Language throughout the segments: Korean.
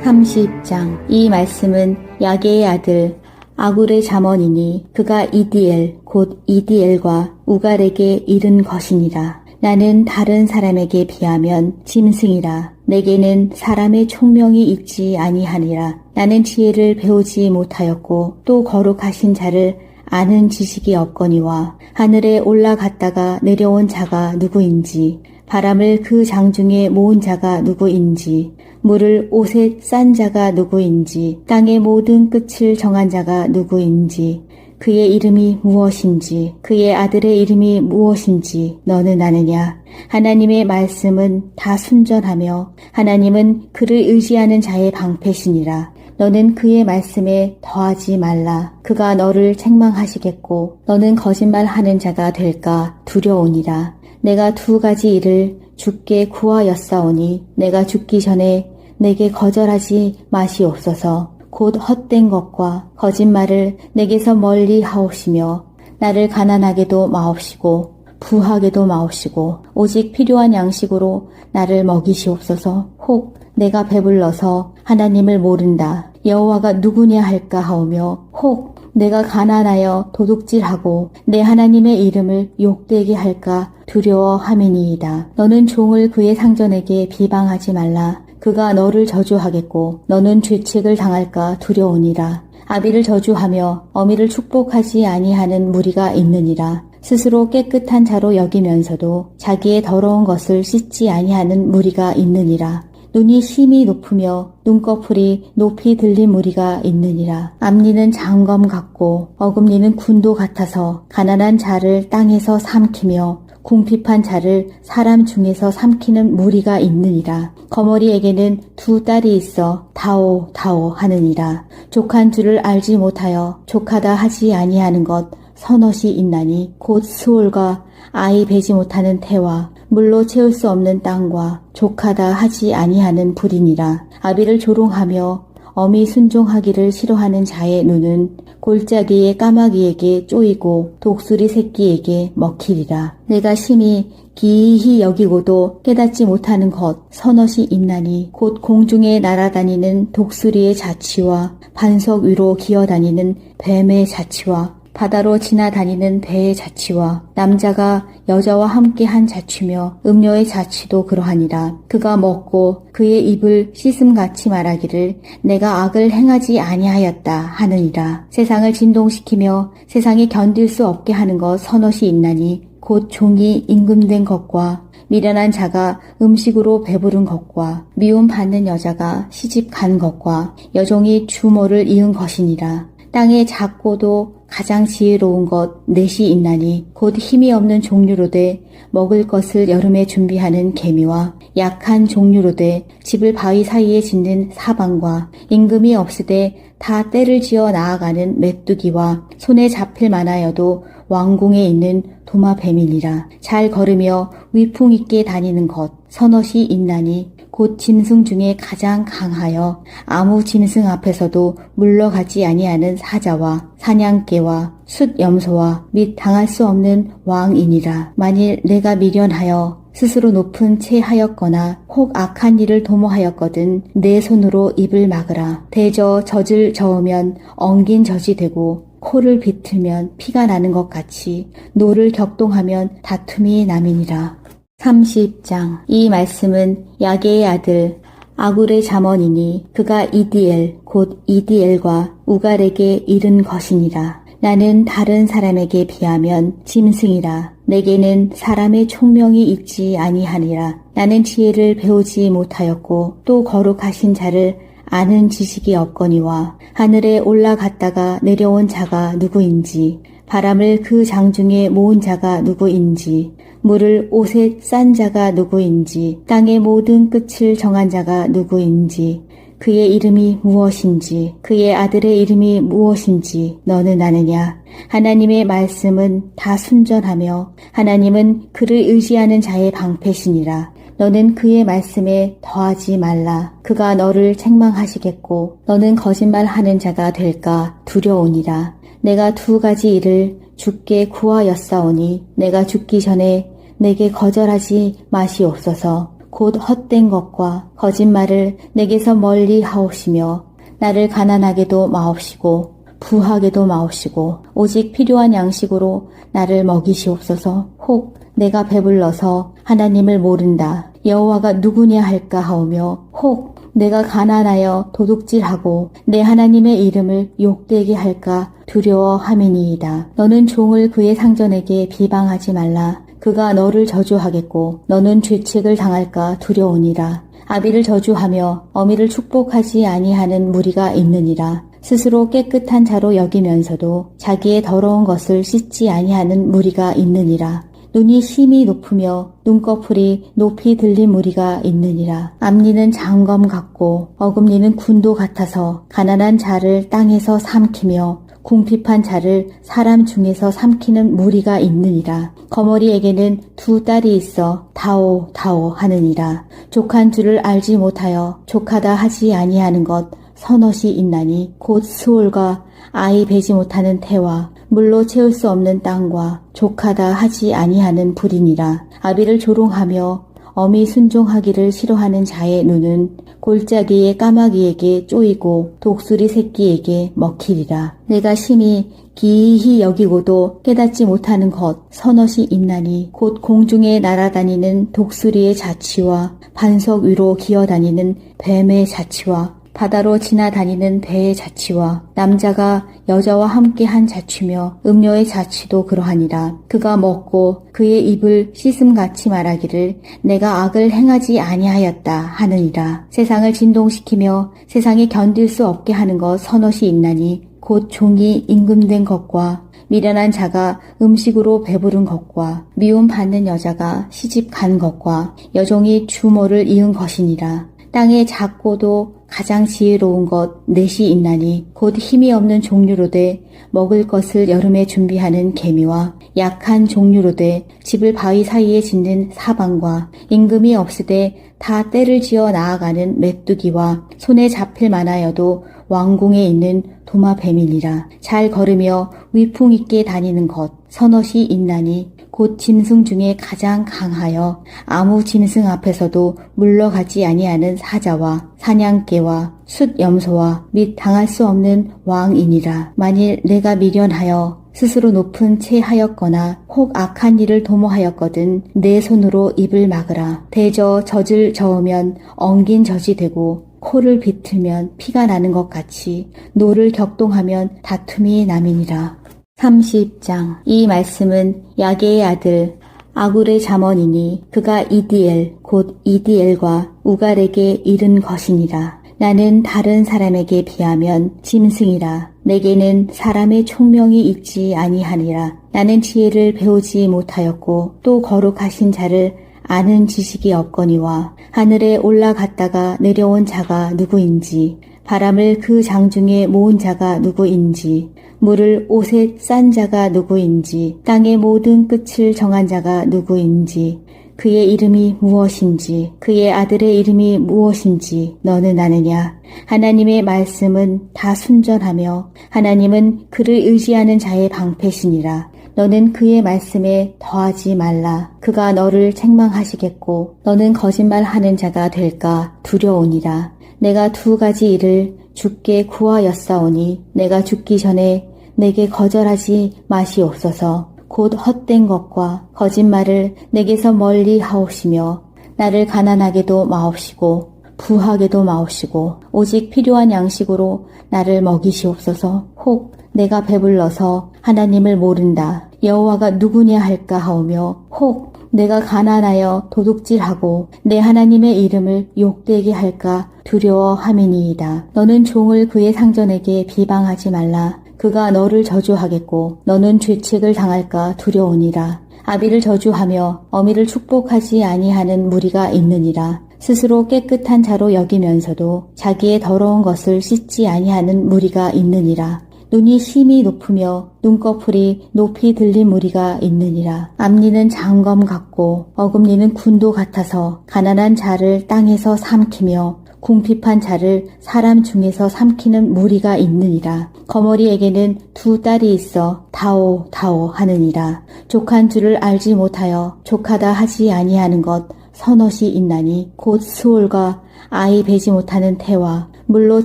30장. 이 말씀은 야게의 아들 아굴의 잠언이니 그가 이디엘 곧 이디엘과 우갈에게 이른 것이니라. 나는 다른 사람에게 비하면 짐승이라. 내게는 사람의 총명이 있지 아니하니라. 나는 지혜를 배우지 못하였고 또 거룩하신 자를 아는 지식이 없거니와 하늘에 올라갔다가 내려온 자가 누구인지 바람을 그 장중에 모은 자가 누구인지 물을 옷에 싼 자가 누구인지 땅의 모든 끝을 정한 자가 누구인지 그의 이름이 무엇인지 그의 아들의 이름이 무엇인지 너는 아느냐. 하나님의 말씀은 다 순전하며 하나님은 그를 의지하는 자의 방패시니라. 너는 그의 말씀에 더하지 말라. 그가 너를 책망하시겠고 너는 거짓말하는 자가 될까 두려우니라. 내가 두 가지 일을 주께 구하였사오니 내가 죽기 전에 내게 거절하지 마시옵소서. 곧 헛된 것과 거짓말을 내게서 멀리 하옵시며 나를 가난하게도 마옵시고 부하게도 마옵시고 오직 필요한 양식으로 나를 먹이시옵소서. 혹 내가 배불러서 하나님을 모른다 여호와가 누구냐 할까 하오며 혹 내가 가난하여 도둑질하고 내 하나님의 이름을 욕되게 할까 두려워함이니이다. 너는 종을 그의 상전에게 비방하지 말라. 그가 너를 저주하겠고 너는 죄책을 당할까 두려우니라. 아비를 저주하며 어미를 축복하지 아니하는 무리가 있느니라. 스스로 깨끗한 자로 여기면서도 자기의 더러운 것을 씻지 아니하는 무리가 있느니라. 눈이 심히 높으며 눈꺼풀이 높이 들린 무리가 있느니라. 앞니는 장검 같고 어금니는 군도 같아서 가난한 자를 땅에서 삼키며 궁핍한 자를 사람 중에서 삼키는 무리가 있느니라. 거머리에게는 두 딸이 있어 다오 다오 하느니라. 족한 줄을 알지 못하여 족하다 하지 아니하는 것 서넛이 있나니 곧 스올과 아이 베지 못하는 태와 물로 채울 수 없는 땅과 족하다 하지 아니하는 불이니라. 아비를 조롱하며 어미 순종하기를 싫어하는 자의 눈은 골짜기의 까마귀에게 쪼이고 독수리 새끼에게 먹히리라. 내가 심히 기이히 여기고도 깨닫지 못하는 것 서넛이 있나니 곧 공중에 날아다니는 독수리의 자취와 반석 위로 기어다니는 뱀의 자취와 바다로 지나다니는 배의 자취와 남자가 여자와 함께 한 자취며 음녀의 자취도 그러하니라. 그가 먹고 그의 입을 씻음같이 말하기를 내가 악을 행하지 아니하였다 하느니라. 세상을 진동시키며 세상에 견딜 수 없게 하는 것 서넛이 있나니 곧 종이 임금된 것과 미련한 자가 음식으로 배부른 것과 미움 받는 여자가 시집 간 것과 여종이 주모를 이은 것이니라. 땅에 작고도 가장 지혜로운 것 넷이 있나니 곧 힘이 없는 종류로 돼 먹을 것을 여름에 준비하는 개미와 약한 종류로 돼 집을 바위 사이에 짓는 사방과 임금이 없으되 다 때를 지어 나아가는 메뚜기와 손에 잡힐 만하여도 왕궁에 있는 도마뱀이니라. 잘 걸으며 위풍 있게 다니는 것 서넛이 있나니 곧 짐승 중에 가장 강하여 아무 짐승 앞에서도 물러가지 아니하는 사자와 사냥개와 숫염소와 및 당할 수 없는 왕이니라. 만일 내가 미련하여 스스로 높은 채 하였거나 혹 악한 일을 도모하였거든 내 손으로 입을 막으라. 대저 젖을 저으면 엉긴 젖이 되고 코를 비틀면 피가 나는 것 같이 노를 격동하면 다툼이 남이니라. 30장. 이 말씀은 야게의 아들 아굴의 잠언이니 그가 이디엘 곧 이디엘과 우갈에게 이른 것이니라. 나는 다른 사람에게 비하면 짐승이라. 내게는 사람의 총명이 있지 아니하니라. 나는 지혜를 배우지 못하였고 또 거룩하신 자를 아는 지식이 없거니와 하늘에 올라갔다가 내려온 자가 누구인지 바람을 그 장중에 모은 자가 누구인지 물을 옷에 싼 자가 누구인지 땅의 모든 끝을 정한 자가 누구인지 그의 이름이 무엇인지 그의 아들의 이름이 무엇인지 너는 아느냐. 하나님의 말씀은 다 순전하며 하나님은 그를 의지하는 자의 방패시니라. 너는 그의 말씀에 더하지 말라. 그가 너를 책망하시겠고 너는 거짓말하는 자가 될까 두려우니라. 내가 두 가지 일을 주께 구하였사오니 내가 죽기 전에 내게 거절하지 마시옵소서. 곧 헛된 것과 거짓말을 내게서 멀리 하옵시며 나를 가난하게도 마옵시고 부하게도 마옵시고 오직 필요한 양식으로 나를 먹이시옵소서. 혹 내가 배불러서 하나님을 모른다 여호와가 누구냐 할까 하오며 혹 내가 가난하여 도둑질하고 내 하나님의 이름을 욕되게 할까 두려워함이니이다. 너는 종을 그의 상전에게 비방하지 말라. 그가 너를 저주하겠고 너는 죄책을 당할까 두려우니라. 아비를 저주하며 어미를 축복하지 아니하는 무리가 있느니라. 스스로 깨끗한 자로 여기면서도 자기의 더러운 것을 씻지 아니하는 무리가 있느니라. 눈이 심히 높으며 눈꺼풀이 높이 들린 무리가 있느니라. 앞니는 장검 같고 어금니는 군도 같아서 가난한 자를 땅에서 삼키며 궁핍한 자를 사람 중에서 삼키는 무리가 있느니라. 거머리에게는 두 딸이 있어 다오 다오 하느니라. 족한 줄을 알지 못하여 족하다 하지 아니하는 것 서넛이 있나니 곧 스올과 아이 베지 못하는 태와 물로 채울 수 없는 땅과 족하다 하지 아니하는 불이니라. 아비를 조롱하며 어미 순종하기를 싫어하는 자의 눈은 골짜기의 까마귀에게 쪼이고 독수리 새끼에게 먹히리라. 내가 심히 기이히 여기고도 깨닫지 못하는 것 서넛이 있나니 곧 공중에 날아다니는 독수리의 자취와 반석 위로 기어다니는 뱀의 자취와 바다로 지나다니는 배의 자취와 남자가 여자와 함께 한 자취며 음녀의 자취도 그러하니라. 그가 먹고 그의 입을 씻음같이 말하기를 내가 악을 행하지 아니하였다 하느니라. 세상을 진동시키며 세상에 견딜 수 없게 하는 것 서넛이 있나니 곧 종이 임금된 것과 미련한 자가 음식으로 배부른 것과 미움 받는 여자가 시집 간 것과 여종이 주모를 이은 것이니라. 땅에 작고도 가장 지혜로운 것 넷이 있나니 곧 힘이 없는 종류로 돼 먹을 것을 여름에 준비하는 개미와 약한 종류로 돼 집을 바위 사이에 짓는 사방과 임금이 없으되 다 때를 지어 나아가는 메뚜기와 손에 잡힐 만하여도 왕궁에 있는 도마뱀이니라. 잘 걸으며 위풍 있게 다니는 것 서넛이 있나니 곧 짐승 중에 가장 강하여 아무 짐승 앞에서도 물러가지 아니하는 사자와 사냥개와 숫염소와 및 당할 수 없는 왕이니라. 만일 내가 미련하여 스스로 높은 채 하였거나 혹 악한 일을 도모하였거든 내 손으로 입을 막으라. 대저 젖을 저으면 엉긴 젖이 되고 코를 비틀면 피가 나는 것 같이 노를 격동하면 다툼이 남이니라. 30장. 이 말씀은 야게의 아들 아굴의 잠언이니 그가 이디엘 곧 이디엘과 우갈에게 이른 것이니라. 나는 다른 사람에게 비하면 짐승이라. 내게는 사람의 총명이 있지 아니하니라. 나는 지혜를 배우지 못하였고 또 거룩하신 자를 아는 지식이 없거니와 하늘에 올라갔다가 내려온 자가 누구인지 바람을 그 장중에 모은 자가 누구인지 물을 옷에 싼 자가 누구인지 땅의 모든 끝을 정한 자가 누구인지 그의 이름이 무엇인지 그의 아들의 이름이 무엇인지 너는 아느냐. 하나님의 말씀은 다 순전하며 하나님은 그를 의지하는 자의 방패시니라. 너는 그의 말씀에 더하지 말라. 그가 너를 책망하시겠고 너는 거짓말하는 자가 될까 두려우니라. 내가 두 가지 일을 주께 구하였사오니 내가 죽기 전에 내게 거절하지 마시옵소서. 곧 헛된 것과 거짓말을 내게서 멀리 하옵시며 나를 가난하게도 마옵시고 부하게도 마옵시고 오직 필요한 양식으로 나를 먹이시옵소서. 혹 내가 배불러서 하나님을 모른다 여호와가 누구냐 할까 하오며 혹 내가 가난하여 도둑질하고 내 하나님의 이름을 욕되게 할까 두려워함이니이다. 너는 종을 그의 상전에게 비방하지 말라. 그가 너를 저주하겠고 너는 죄책을 당할까 두려우니라. 아비를 저주하며 어미를 축복하지 아니하는 무리가 있느니라. 스스로 깨끗한 자로 여기면서도 자기의 더러운 것을 씻지 아니하는 무리가 있느니라. 눈이 심히 높으며 눈꺼풀이 높이 들린 무리가 있느니라. 앞니는 장검 같고 어금니는 군도 같아서 가난한 자를 땅에서 삼키며 궁핍한 자를 사람 중에서 삼키는 무리가 있느니라. 거머리에게는 두 딸이 있어 다오 다오 하느니라. 족한 줄을 알지 못하여 족하다 하지 아니하는 것 서넛이 있나니 곧 스올과 아이 베지 못하는 태와 물로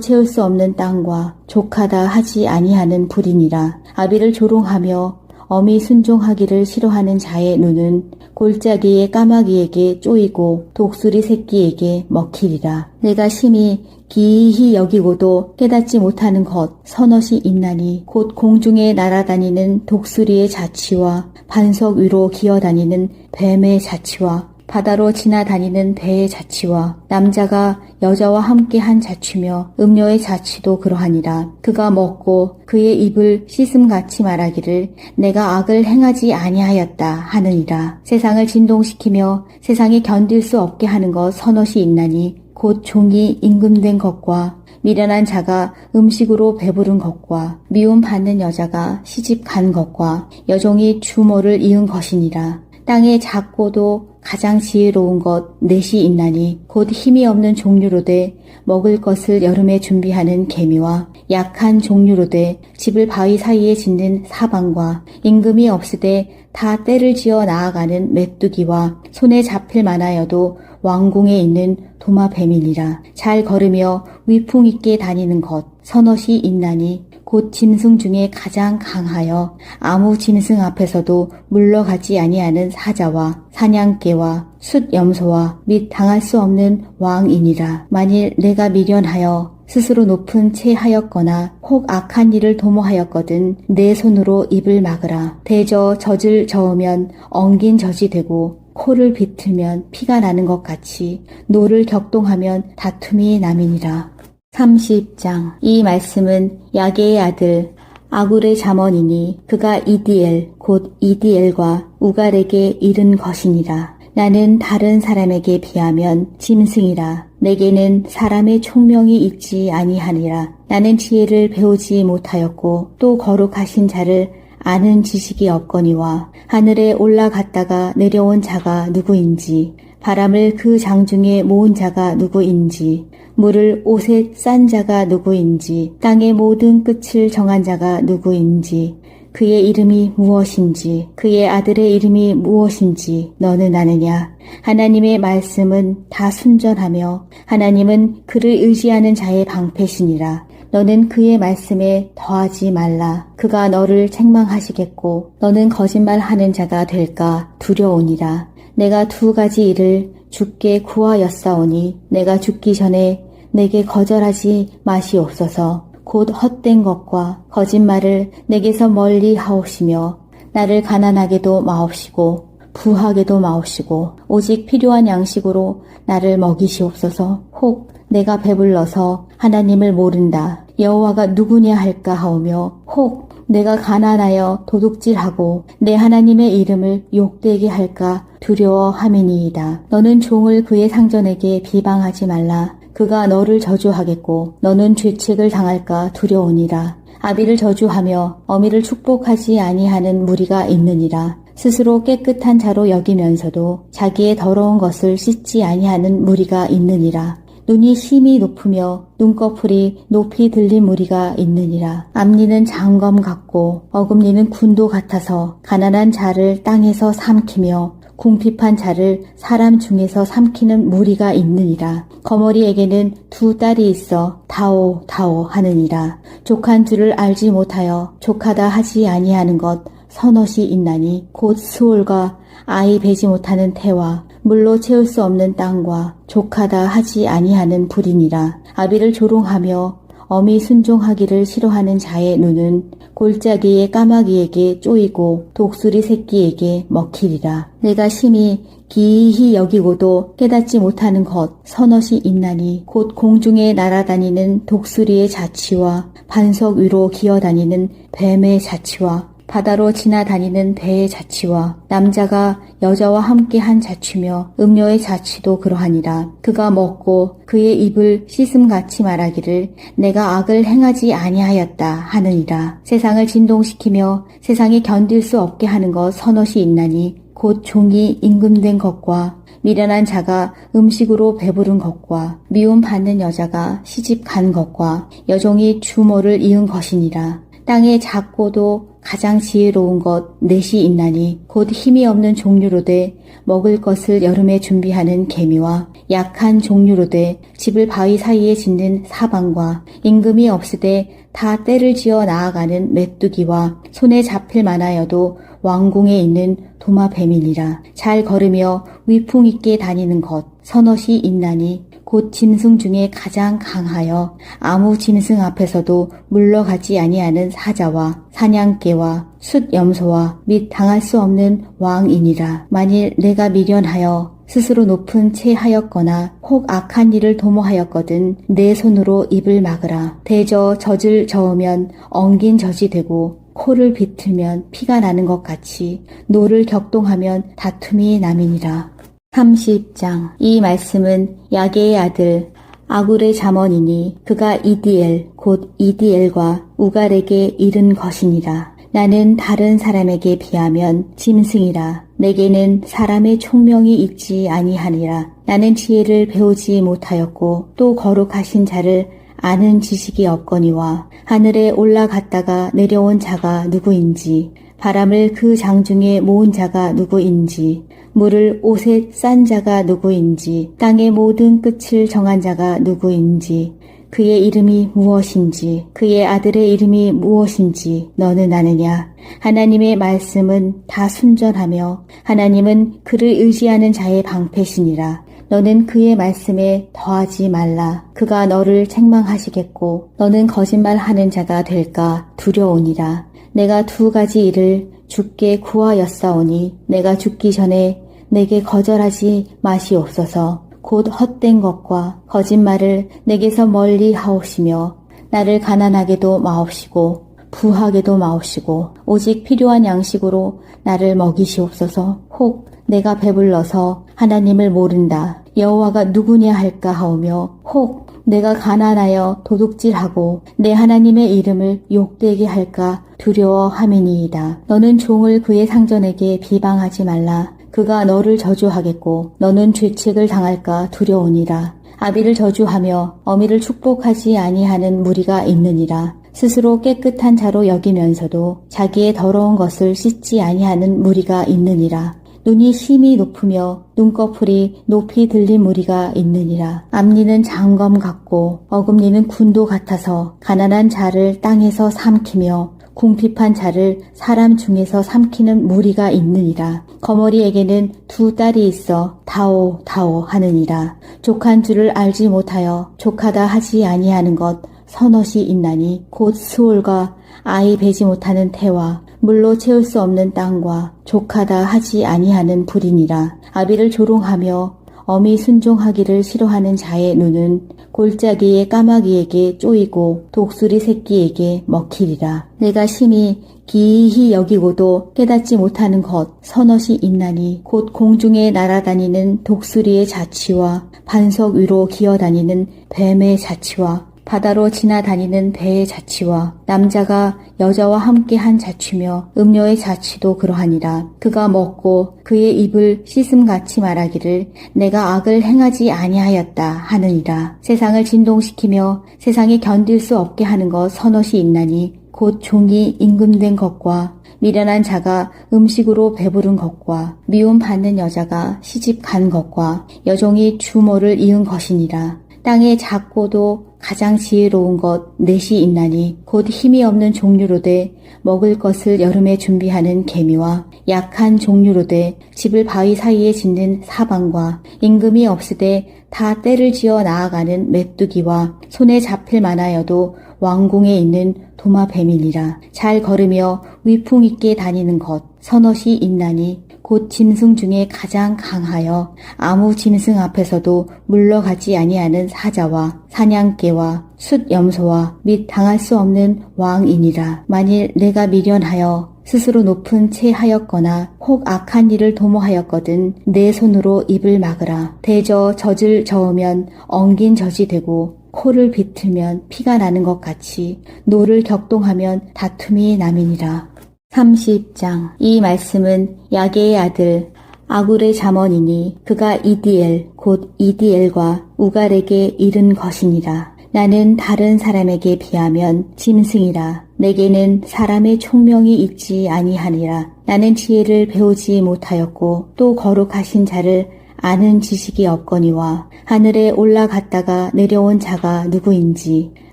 채울 수 없는 땅과 족하다 하지 아니하는 불이니라. 아비를 조롱하며 어미 순종하기를 싫어하는 자의 눈은 골짜기의 까마귀에게 쪼이고 독수리 새끼에게 먹히리라. 내가 심히 기이히 여기고도 깨닫지 못하는 것 서넛이 있나니 곧 공중에 날아다니는 독수리의 자취와 반석 위로 기어다니는 뱀의 자취와 바다로 지나다니는 배의 자취와 남자가 여자와 함께 한 자취며 음료의 자취도 그러하니라. 그가 먹고 그의 입을 씻음같이 말하기를 내가 악을 행하지 아니하였다 하느니라. 세상을 진동시키며 세상에 견딜 수 없게 하는 것 서넛이 있나니 곧 종이 임금된 것과 미련한 자가 음식으로 배부른 것과 미움받는 여자가 시집 간 것과 여종이 주모를 이은 것이니라. 땅에 작고도 가장 지혜로운 것 넷이 있나니 곧 힘이 없는 종류로 돼 먹을 것을 여름에 준비하는 개미와 약한 종류로 돼 집을 바위 사이에 짓는 사방과 임금이 없으되 다 때를 지어 나아가는 메뚜기와 손에 잡힐 만하여도 왕궁에 있는 도마뱀이니라. 잘 걸으며 위풍 있게 다니는 것 서넛이 있나니 곧 짐승 중에 가장 강하여 아무 짐승 앞에서도 물러가지 아니하는 사자와 사냥개와 숫염소와 및 당할 수 없는 왕이니라. 만일 내가 미련하여 스스로 높은 채 하였거나 혹 악한 일을 도모하였거든 내 손으로 입을 막으라. 대저 젖을 저으면 엉긴 젖이 되고 코를 비틀면 피가 나는 것 같이 노를 격동하면 다툼이 남이니라. 30장. 이 말씀은 야게의 아들 아굴의 잠언이니 그가 이디엘 곧 이디엘과 우갈에게 이른 것이니라. 나는 다른 사람에게 비하면 짐승이라. 내게는 사람의 총명이 있지 아니하니라. 나는 지혜를 배우지 못하였고 또 거룩하신 자를 아는 지식이 없거니와 하늘에 올라갔다가 내려온 자가 누구인지 바람을 그 장중에 모은 자가 누구인지 물을 옷에 싼 자가 누구인지 땅의 모든 끝을 정한 자가 누구인지 그의 이름이 무엇인지 그의 아들의 이름이 무엇인지 너는 아느냐. 하나님의 말씀은 다 순전하며 하나님은 그를 의지하는 자의 방패시니라. 너는 그의 말씀에 더하지 말라. 그가 너를 책망하시겠고 너는 거짓말하는 자가 될까 두려우니라. 내가 두 가지 일을 주께 구하였사오니 내가 죽기 전에 내게 거절하지 마시옵소서. 곧 헛된 것과 거짓말을 내게서 멀리 하옵시며 나를 가난하게도 마옵시고 부하게도 마옵시고 오직 필요한 양식으로 나를 먹이시옵소서. 혹 내가 배불러서 하나님을 모른다 여호와가 누구냐 할까 하오며 혹 내가 가난하여 도둑질하고 내 하나님의 이름을 욕되게 할까 두려워함이니이다. 너는 종을 그의 상전에게 비방하지 말라. 그가 너를 저주하겠고 너는 죄책을 당할까 두려우니라. 아비를 저주하며 어미를 축복하지 아니하는 무리가 있느니라. 스스로 깨끗한 자로 여기면서도 자기의 더러운 것을 씻지 아니하는 무리가 있느니라. 눈이 심히 높으며 눈꺼풀이 높이 들린 무리가 있느니라. 앞니는 장검 같고 어금니는 군도 같아서 가난한 자를 땅에서 삼키며 궁핍한 자를 사람 중에서 삼키는 무리가 있느니라. 거머리에게는 두 딸이 있어 다오 다오 하느니라. 족한 줄을 알지 못하여 족하다 하지 아니하는 것 서넛이 있나니 곧 스올과 아이 베지 못하는 태와 물로 채울 수 없는 땅과 족하다 하지 아니하는 불이니라. 아비를 조롱하며 어미 순종하기를 싫어하는 자의 눈은 골짜기의 까마귀에게 쪼이고 독수리 새끼에게 먹히리라. 내가 심히 기이히 여기고도 깨닫지 못하는 것 서넛이 있나니 곧 공중에 날아다니는 독수리의 자취와 반석 위로 기어다니는 뱀의 자취와 바다로 지나다니는 배의 자취와 남자가 여자와 함께 한 자취며 음료의 자취도 그러하니라. 그가 먹고 그의 입을 씻음같이 말하기를 내가 악을 행하지 아니하였다 하느니라. 세상을 진동시키며 세상에 견딜 수 없게 하는 것 서넛이 있나니 곧 종이 임금된 것과 미련한 자가 음식으로 배부른 것과 미움받는 여자가 시집 간 것과 여종이 주모를 이은 것이니라. 땅에 작고도 가장 지혜로운 것 넷이 있나니 곧 힘이 없는 종류로 돼 먹을 것을 여름에 준비하는 개미와 약한 종류로 돼 집을 바위 사이에 짓는 사방과 임금이 없으되 다 때를 지어 나아가는 메뚜기와 손에 잡힐 만하여도 왕궁에 있는 도마뱀이니라. 잘 걸으며 위풍 있게 다니는 것 서넛이 있나니 곧 짐승 중에 가장 강하여 아무 짐승 앞에서도 물러가지 아니하는 사자와 사냥개와 숫염소와 및 당할 수 없는 왕이니라. 만일 내가 미련하여 스스로 높은 채 하였거나 혹 악한 일을 도모하였거든 내 손으로 입을 막으라. 대저 젖을 저으면 엉긴 젖이 되고 코를 비틀면 피가 나는 것 같이 노를 격동하면 다툼이 남이니라. 30장. 이 말씀은 야게의 아들 아굴의 잠언이니 그가 이디엘 곧 이디엘과 우갈에게 이른 것이니라. 나는 다른 사람에게 비하면 짐승이라. 내게는 사람의 총명이 있지 아니하니라. 나는 지혜를 배우지 못하였고 또 거룩하신 자를 아는 지식이 없거니와 하늘에 올라갔다가 내려온 자가 누구인지 바람을 그 장중에 모은 자가 누구인지 물을 옷에 싼 자가 누구인지 땅의 모든 끝을 정한 자가 누구인지 그의 이름이 무엇인지 그의 아들의 이름이 무엇인지 너는 아느냐. 하나님의 말씀은 다 순전하며 하나님은 그를 의지하는 자의 방패시니라. 너는 그의 말씀에 더하지 말라. 그가 너를 책망하시겠고 너는 거짓말하는 자가 될까 두려우니라. 내가 두 가지 일을 주께 구하였사오니 내가 죽기 전에 내게 거절하지 마시옵소서. 곧 헛된 것과 거짓말을 내게서 멀리 하옵시며 나를 가난하게도 마옵시고 부하게도 마옵시고 오직 필요한 양식으로 나를 먹이시옵소서. 혹 내가 배불러서 하나님을 모른다 여호와가 누구냐 할까 하오며 혹 내가 가난하여 도둑질하고 내 하나님의 이름을 욕되게 할까 두려워함이니이다. 너는 종을 그의 상전에게 비방하지 말라. 그가 너를 저주하겠고 너는 죄책을 당할까 두려우니라. 아비를 저주하며 어미를 축복하지 아니하는 무리가 있느니라. 스스로 깨끗한 자로 여기면서도 자기의 더러운 것을 씻지 아니하는 무리가 있느니라. 눈이 심히 높으며 눈꺼풀이 높이 들린 무리가 있느니라. 앞니는 장검 같고 어금니는 군도 같아서 가난한 자를 땅에서 삼키며 궁핍한 자를 사람 중에서 삼키는 무리가 있느니라. 거머리에게는 두 딸이 있어 다오 다오 하느니라. 족한 줄을 알지 못하여 족하다 하지 아니하는 것 서넛이 있나니 곧 스올과 아이 베지 못하는 태와 물로 채울 수 없는 땅과 족하다 하지 아니하는 불이니라. 아비를 조롱하며 어미 순종하기를 싫어하는 자의 눈은 골짜기의 까마귀에게 쪼이고 독수리 새끼에게 먹히리라. 내가 심히 기이히 여기고도 깨닫지 못하는 것 서넛이 있나니 곧 공중에 날아다니는 독수리의 자취와 반석 위로 기어다니는 뱀의 자취와 바다로 지나다니는 배의 자취와 남자가 여자와 함께 한 자취며 음료의 자취도 그러하니라. 그가 먹고 그의 입을 씻음같이 말하기를 내가 악을 행하지 아니하였다 하느니라. 세상을 진동시키며 세상에 견딜 수 없게 하는 것 서넛이 있나니 곧 종이 임금된 것과 미련한 자가 음식으로 배부른 것과 미움 받는 여자가 시집 간 것과 여종이 주모를 이은 것이니라. 땅에 작고도 가장 지혜로운 것 넷이 있나니 곧 힘이 없는 종류로 돼 먹을 것을 여름에 준비하는 개미와 약한 종류로 돼 집을 바위 사이에 짓는 사방과 임금이 없으되 다 때를 지어 나아가는 메뚜기와 손에 잡힐 만하여도 왕궁에 있는 도마뱀이니라. 잘 걸으며 위풍 있게 다니는 것 서넛이 있나니 곧 짐승 중에 가장 강하여 아무 짐승 앞에서도 물러가지 아니하는 사자와 사냥개와 숫염소와 및 당할 수 없는 왕이니라. 만일 내가 미련하여 스스로 높은 채 하였거나 혹 악한 일을 도모하였거든 내 손으로 입을 막으라. 대저 젖을 저으면 엉긴 젖이 되고 코를 비틀면 피가 나는 것 같이 노를 격동하면 다툼이 남이니라. 30장. 이 말씀은 야게의 아들 아굴의 잠언이니 그가 이디엘 곧 이디엘과 우갈에게 이른 것이니라. 나는 다른 사람에게 비하면 짐승이라. 내게는 사람의 총명이 있지 아니하니라. 나는 지혜를 배우지 못하였고 또 거룩하신 자를 아는 지식이 없거니와 하늘에 올라갔다가 내려온 자가 누구인지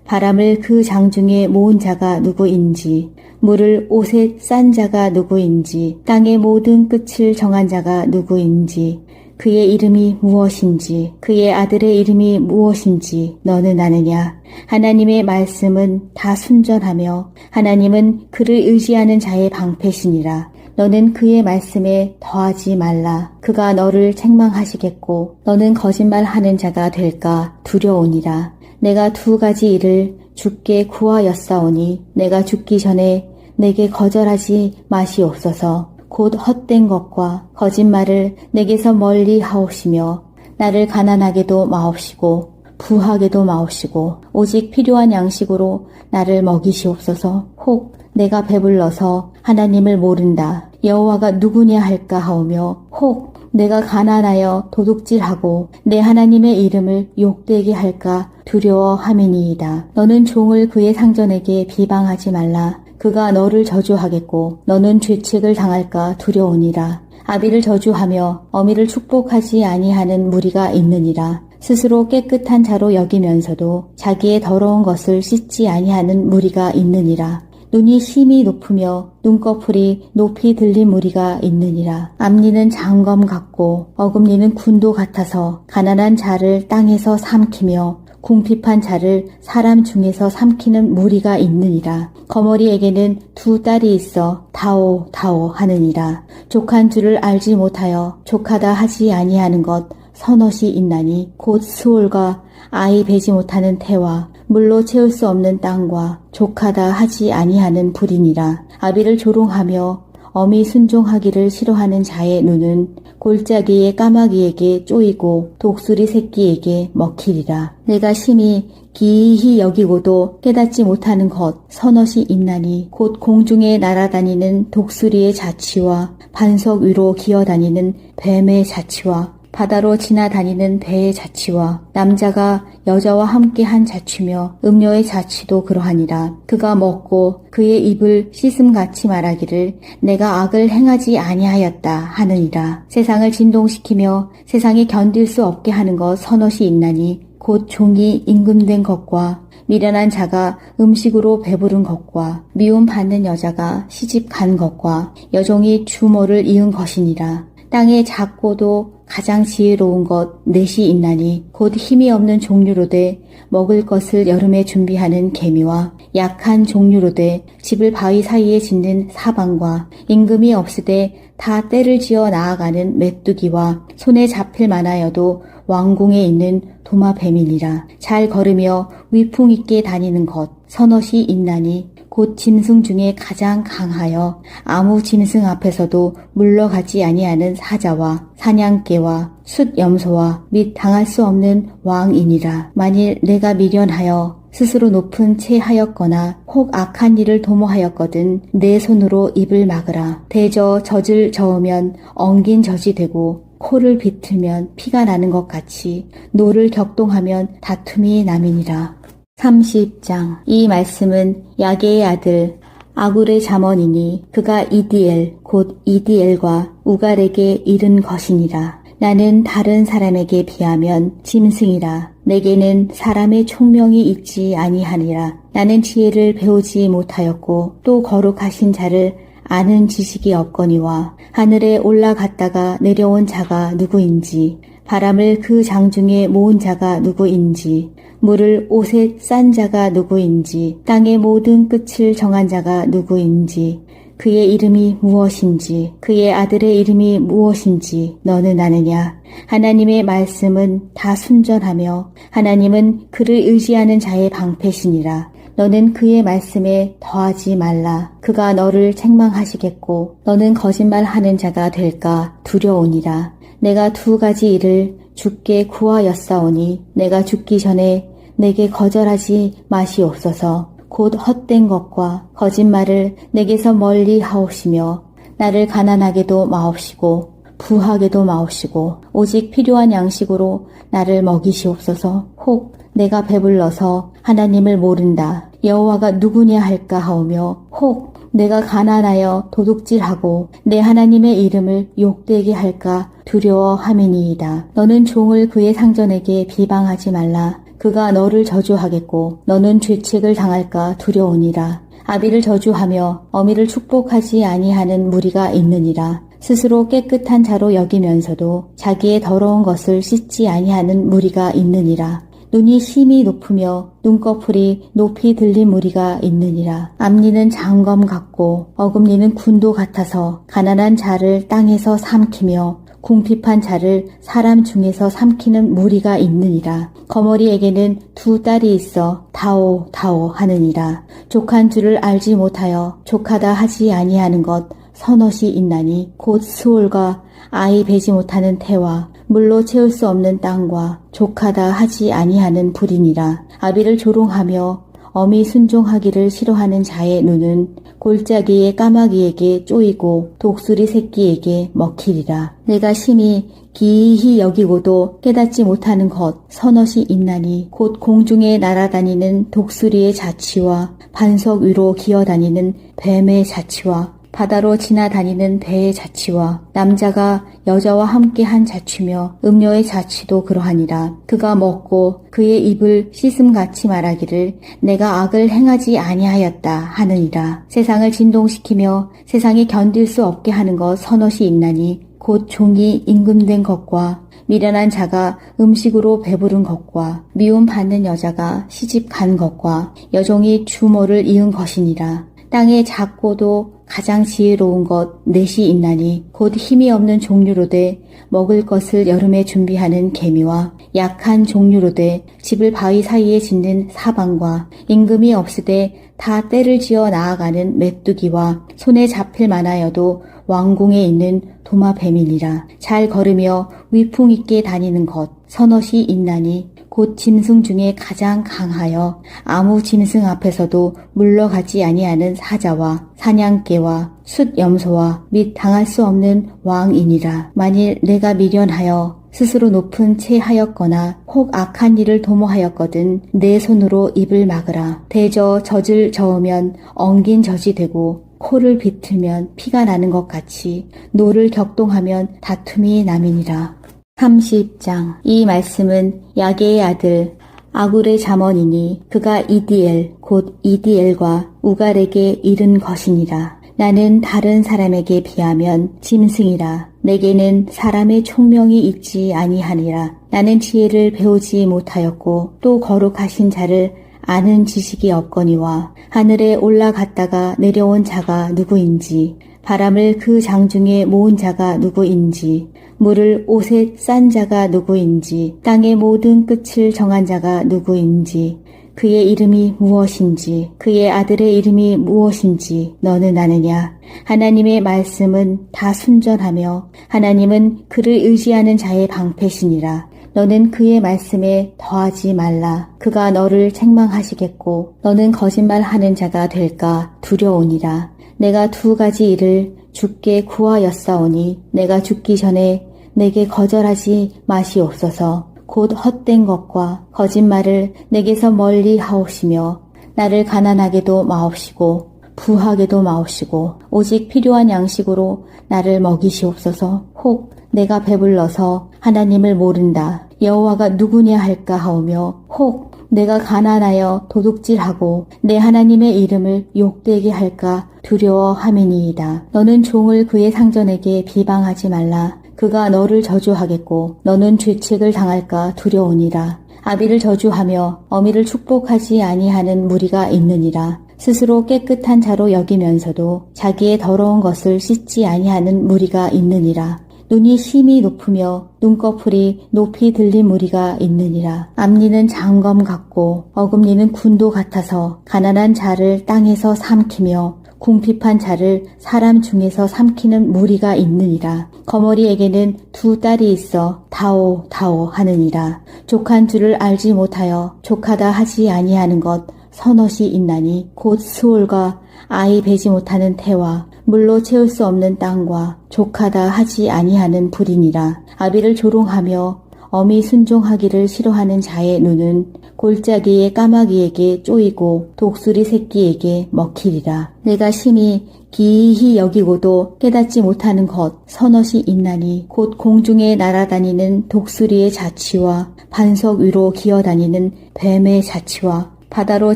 바람을 그 장중에 모은 자가 누구인지 물을 옷에 싼 자가 누구인지 땅의 모든 끝을 정한 자가 누구인지 그의 이름이 무엇인지 그의 아들의 이름이 무엇인지 너는 아느냐. 하나님의 말씀은 다 순전하며 하나님은 그를 의지하는 자의 방패시니라. 너는 그의 말씀에 더하지 말라. 그가 너를 책망하시겠고 너는 거짓말하는 자가 될까 두려우니라. 내가 두 가지 일을 주께 구하였사오니 내가 죽기 전에 내게 거절하지 마시옵소서. 곧 헛된 것과 거짓말을 내게서 멀리 하옵시며 나를 가난하게도 마옵시고 부하게도 마옵시고 오직 필요한 양식으로 나를 먹이시옵소서. 혹 내가 배불러서 하나님을 모른다. 여호와가 누구냐 할까 하오며 혹 내가 가난하여 도둑질하고 내 하나님의 이름을 욕되게 할까 두려워함이니이다. 너는 종을 그의 상전에게 비방하지 말라. 그가 너를 저주하겠고 너는 죄책을 당할까 두려우니라. 아비를 저주하며 어미를 축복하지 아니하는 무리가 있느니라. 스스로 깨끗한 자로 여기면서도 자기의 더러운 것을 씻지 아니하는 무리가 있느니라. 눈이 심히 높으며 눈꺼풀이 높이 들린 무리가 있느니라. 앞니는 장검 같고 어금니는 군도 같아서 가난한 자를 땅에서 삼키며 궁핍한 자를 사람 중에서 삼키는 무리가 있느니라. 거머리에게는 두 딸이 있어 다오 다오 하느니라. 족한 줄을 알지 못하여 족하다 하지 아니하는 것 서넛이 있나니 곧 수올과 아이 베지 못하는 태와 물로 채울 수 없는 땅과 족하다 하지 아니하는 불이니라. 아비를 조롱하며 어미 순종하기를 싫어하는 자의 눈은 골짜기의 까마귀에게 쪼이고 독수리 새끼에게 먹히리라. 내가 심히 기이히 여기고도 깨닫지 못하는 것 서넛이 있나니 곧 공중에 날아다니는 독수리의 자취와 반석 위로 기어다니는 뱀의 자취와 바다로 지나다니는 배의 자취와 남자가 여자와 함께 한 자취며 음료의 자취도 그러하니라. 그가 먹고 그의 입을 씻음같이 말하기를 내가 악을 행하지 아니하였다 하느니라. 세상을 진동시키며 세상에 견딜 수 없게 하는 것 서넛이 있나니 곧 종이 임금된 것과 미련한 자가 음식으로 배부른 것과 미움 받는 여자가 시집 간 것과 여종이 주모를 이은 것이니라. 땅에 작고도 가장 지혜로운 것 넷이 있나니 곧 힘이 없는 종류로 돼 먹을 것을 여름에 준비하는 개미와 약한 종류로 돼 집을 바위 사이에 짓는 사방과 임금이 없으되 다 때를 지어 나아가는 메뚜기와 손에 잡힐 만하여도 왕궁에 있는 도마뱀이니라. 잘 걸으며 위풍 있게 다니는 것 서넛이 있나니 곧 짐승 중에 가장 강하여 아무 짐승 앞에서도 물러가지 아니하는 사자와 사냥개와 숫염소와 및 당할 수 없는 왕이니라. 만일 내가 미련하여 스스로 높은 채 하였거나 혹 악한 일을 도모하였거든 내 손으로 입을 막으라. 대저 젖을 저으면 엉긴 젖이 되고 코를 비틀면 피가 나는 것 같이 노를 격동하면 다툼이 남이니라. 30장. 이 말씀은 야게의 아들 아굴의 잠언이니 그가 이디엘 곧 이디엘과 우갈에게 이른 것이니라. 나는 다른 사람에게 비하면 짐승이라. 내게는 사람의 총명이 있지 아니하니라. 나는 지혜를 배우지 못하였고 또 거룩하신 자를 아는 지식이 없거니와 하늘에 올라갔다가 내려온 자가 누구인지 바람을 그 장중에 모은 자가 누구인지 물을 옷에 싼 자가 누구인지 땅의 모든 끝을 정한 자가 누구인지 그의 이름이 무엇인지 그의 아들의 이름이 무엇인지 너는 아느냐. 하나님의 말씀은 다 순전하며 하나님은 그를 의지하는 자의 방패시니라. 너는 그의 말씀에 더하지 말라. 그가 너를 책망하시겠고 너는 거짓말하는 자가 될까 두려우니라. 내가 두 가지 일을 주께 구하였사오니 내가 죽기 전에 내게 거절하지 마시옵소서. 곧 헛된 것과 거짓말을 내게서 멀리 하옵시며 나를 가난하게도 마옵시고 부하게도 마옵시고 오직 필요한 양식으로 나를 먹이시옵소서. 혹 내가 배불러서 하나님을 모른다. 여호와가 누구냐 할까 하오며 혹 내가 가난하여 도둑질하고 내 하나님의 이름을 욕되게 할까 두려워함이니이다. 너는 종을 그의 상전에게 비방하지 말라. 그가 너를 저주하겠고 너는 죄책을 당할까 두려우니라. 아비를 저주하며 어미를 축복하지 아니하는 무리가 있느니라. 스스로 깨끗한 자로 여기면서도 자기의 더러운 것을 씻지 아니하는 무리가 있느니라. 눈이 심히 높으며 눈꺼풀이 높이 들린 무리가 있느니라. 앞니는 장검 같고 어금니는 군도 같아서 가난한 자를 땅에서 삼키며 궁핍한 자를 사람 중에서 삼키는 무리가 있느니라. 거머리에게는 두 딸이 있어 다오 다오 하느니라. 족한 줄을 알지 못하여 족하다 하지 아니하는 것 서넛이 있나니 곧 수올과 아이 베지 못하는 태와 물로 채울 수 없는 땅과 족하다 하지 아니하는 불이니라. 아비를 조롱하며 어미 순종하기를 싫어하는 자의 눈은 골짜기의 까마귀에게 쪼이고 독수리 새끼에게 먹히리라. 내가 심히 기이히 여기고도 깨닫지 못하는 것 서넛이 있나니 곧 공중에 날아다니는 독수리의 자취와 반석 위로 기어다니는 뱀의 자취와 바다로 지나다니는 배의 자취와 남자가 여자와 함께 한 자취며 음료의 자취도 그러하니라. 그가 먹고 그의 입을 씻음같이 말하기를 내가 악을 행하지 아니하였다 하느니라. 세상을 진동시키며 세상에 견딜 수 없게 하는 것 서넛이 있나니 곧 종이 임금된 것과 미련한 자가 음식으로 배부른 것과 미움 받는 여자가 시집 간 것과 여종이 주모를 이은 것이니라. 땅에 작고도 가장 지혜로운 것 넷이 있나니 곧 힘이 없는 종류로 돼 먹을 것을 여름에 준비하는 개미와 약한 종류로 돼 집을 바위 사이에 짓는 사방과 임금이 없으되 다 때를 지어 나아가는 메뚜기와 손에 잡힐 만하여도 왕궁에 있는 도마뱀이니라. 잘 걸으며 위풍 있게 다니는 것 서넛이 있나니 곧 짐승 중에 가장 강하여 아무 짐승 앞에서도 물러가지 아니하는 사자와 사냥개와 숫염소와 및 당할 수 없는 왕이니라. 만일 내가 미련하여 스스로 높은 채 하였거나 혹 악한 일을 도모하였거든 내 손으로 입을 막으라. 대저 젖을 저으면 엉긴 젖이 되고 코를 비틀면 피가 나는 것 같이 노를 격동하면 다툼이 남이니라. 30장. 이 말씀은 야게의 아들 아굴의 잠언이니 그가 이디엘 곧 이디엘과 우갈에게 이른 것이니라. 나는 다른 사람에게 비하면 짐승이라. 내게는 사람의 총명이 있지 아니하니라. 나는 지혜를 배우지 못하였고 또 거룩하신 자를 아는 지식이 없거니와 하늘에 올라갔다가 내려온 자가 누구인지 바람을 그 장중에 모은 자가 누구인지 물을 옷에 싼 자가 누구인지 땅의 모든 끝을 정한 자가 누구인지 그의 이름이 무엇인지 그의 아들의 이름이 무엇인지 너는 아느냐. 하나님의 말씀은 다 순전하며 하나님은 그를 의지하는 자의 방패시니라. 너는 그의 말씀에 더하지 말라. 그가 너를 책망하시겠고 너는 거짓말하는 자가 될까 두려우니라. 내가 두 가지 일을 주께 구하였사오니 내가 죽기 전에 내게 거절하지 마시옵소서. 곧 헛된 것과 거짓말을 내게서 멀리 하옵시며 나를 가난하게도 마옵시고 부하게도 마옵시고 오직 필요한 양식으로 나를 먹이시옵소서. 혹 내가 배불러서 하나님을 모른다. 여호와가 누구냐 할까 하오며 혹 내가 가난하여 도둑질하고 내 하나님의 이름을 욕되게 할까 두려워함이니이다. 너는 종을 그의 상전에게 비방하지 말라. 그가 너를 저주하겠고 너는 죄책을 당할까 두려우니라. 아비를 저주하며 어미를 축복하지 아니하는 무리가 있느니라. 스스로 깨끗한 자로 여기면서도 자기의 더러운 것을 씻지 아니하는 무리가 있느니라. 눈이 심히 높으며 눈꺼풀이 높이 들린 무리가 있느니라. 앞니는 장검 같고 어금니는 군도 같아서 가난한 자를 땅에서 삼키며 궁핍한 자를 사람 중에서 삼키는 무리가 있느니라. 거머리에게는 두 딸이 있어 다오 다오 하느니라. 족한 줄을 알지 못하여 족하다 하지 아니하는 것 서넛이 있나니 곧 수올과 아이 베지 못하는 태와 물로 채울 수 없는 땅과 족하다 하지 아니하는 불이니라. 아비를 조롱하며 어미 순종하기를 싫어하는 자의 눈은 골짜기의 까마귀에게 쪼이고 독수리 새끼에게 먹히리라. 내가 심히 기이히 여기고도 깨닫지 못하는 것 서넛이 있나니 곧 공중에 날아다니는 독수리의 자취와 반석 위로 기어다니는 뱀의 자취와 바다로